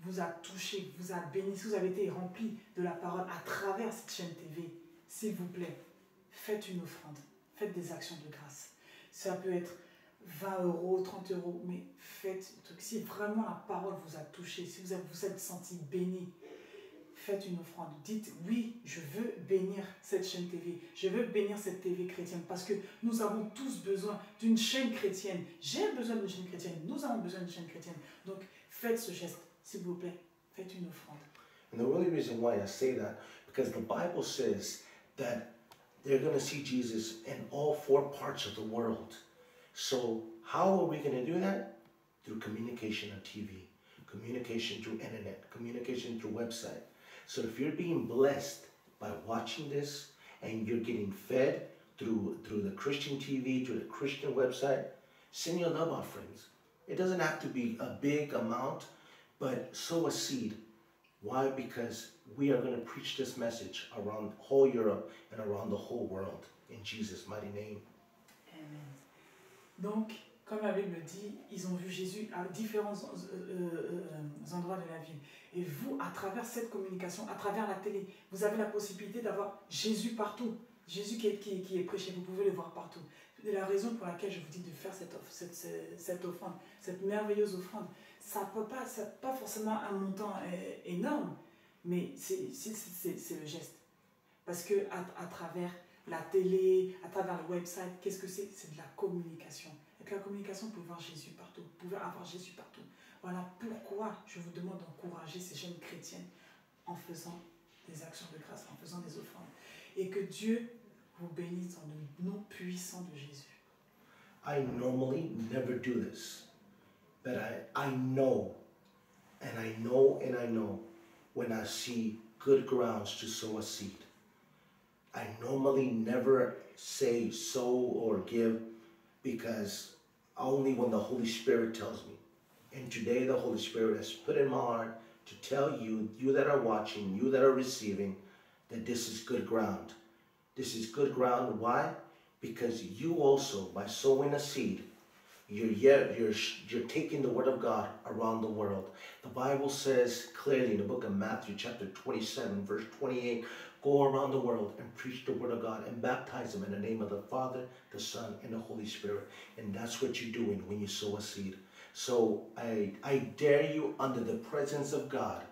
Speaker 3: vous a touché, vous a béni, si vous avez été rempli de la parole à travers cette chaîne TV, s'il vous plaît, faites une offrande, faites des actions de grâce. Ça peut être 20 euros, 30 euros, mais faites un truc. Si vraiment la parole vous a touché, si vous êtes senti béni, faites une offrande. Dites, oui, je veux bénir cette chaîne TV. Je veux bénir cette TV chrétienne parce que nous avons tous besoin d'une chaîne chrétienne. J'ai besoin d'une chaîne chrétienne. Nous avons besoin d'une chaîne chrétienne. Donc, faites ce geste, s'il vous plaît. Faites une offrande.
Speaker 2: And the only reason why I say that, because the Bible says that they're going to see Jesus in all four parts of the world. So, how are we going to do that? Through communication on TV, communication through internet, communication through website. So if you're being blessed by watching this and you're getting fed through the Christian TV, through the Christian website, send your love offerings. It doesn't have to be a big amount, but sow a seed. Why? Because we are going to preach this message around whole Europe and around the whole world in Jesus' mighty name.
Speaker 3: Amen. Donc, comme la Bible dit, ils ont vu Jésus à différents endroits de la ville. Et vous, à travers cette communication, à travers la télé, vous avez la possibilité d'avoir Jésus partout. Jésus qui est prêché, vous pouvez le voir partout. C'est la raison pour laquelle je vous dis de faire cette offrande, cette merveilleuse offrande. Ça n'a pas forcément un montant énorme, mais c'est le geste. Parce que à travers la télé, à travers le website, qu'est-ce que c'est? C'est de la communication. Avec la communication, vous pouvez voir Jésus partout. Vous pouvez avoir Jésus partout. Voilà pourquoi je vous demande d'encourager ces jeunes chrétiennes en faisant des actions de grâce, en faisant des offrandes. Et que Dieu vous bénisse dans le nom puissant de Jésus.
Speaker 2: I normally never do this, but I know, and I know, and I know when I see good grounds to sow a seed. I normally never say sow or give because only when the Holy Spirit tells me. And today the Holy Spirit has put in my heart to tell you, you that are watching, you that are receiving, that this is good ground. This is good ground. Why? Because you also, by sowing a seed, you're taking the word of God around the world. The Bible says clearly in the book of Matthew chapter 27 verse 28, go around the world and preach the word of God and baptize them in the name of the Father, the Son, and the Holy Spirit. And that's what you're doing when you sow a seed. So I dare you under the presence of God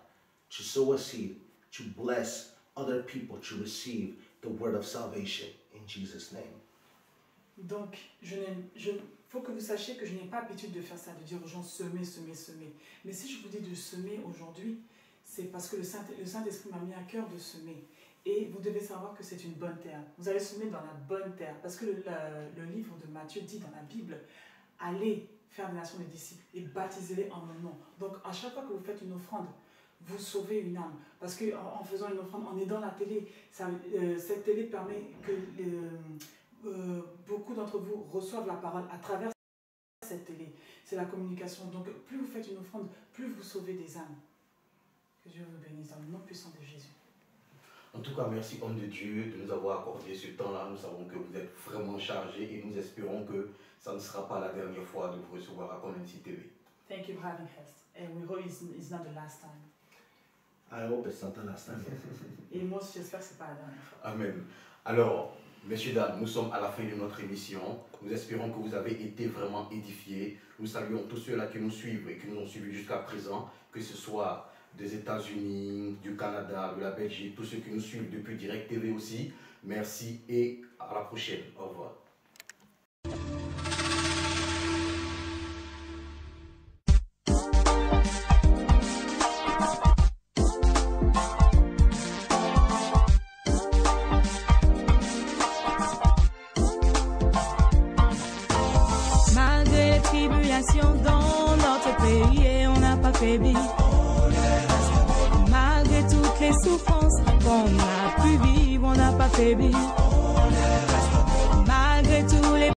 Speaker 2: to sow a seed, to bless other people to receive the word of salvation in Jesus' name.
Speaker 3: Donc, faut que vous sachiez que je n'ai pas l'habitude de faire ça, de dire aux gens semer, semer, semer. Mais si je vous dis de semer aujourd'hui, c'est parce que le Saint-Esprit m'a mis à cœur de semer. Et vous devez savoir que c'est une bonne terre. Vous allez semer dans la bonne terre. Parce que le livre de Matthieu dit dans la Bible, allez faire des nations des disciples et baptisez-les en mon nom. Donc, à chaque fois que vous faites une offrande, vous sauvez une âme. Parce qu'en faisant une offrande, en aidant la télé, cette télé permet que beaucoup d'entre vous reçoivent la parole à travers cette télé. C'est la communication. Donc, plus vous faites une offrande, plus vous sauvez des âmes. Que Dieu vous bénisse dans le nom puissant de Jésus.
Speaker 1: En tout cas, merci homme de Dieu de nous avoir accordé ce temps-là. Nous savons que vous êtes vraiment chargé et nous espérons que ça ne sera pas la dernière fois de vous recevoir à Conensi TV.
Speaker 3: Thank you for having us. And we hope it's not the last time.
Speaker 2: I hope it's not the last time.
Speaker 3: Et moi, j'espère que ce n'est pas la dernière fois.
Speaker 1: Amen. Alors, messieurs, dames, nous sommes à la fin de notre émission. Nous espérons que vous avez été vraiment édifiés. Nous saluons tous ceux-là qui nous suivent et qui nous ont suivis jusqu'à présent, que ce soit des États-Unis, du Canada, de la Belgique, tous ceux qui nous suivent depuis Direct TV aussi. Merci et à la prochaine. Au revoir.
Speaker 4: Malgré les tribulations dans notre pays, on n'a pas faibli. Malgré toutes les souffrances qu'on a pu vivre, on n'a pas faibli.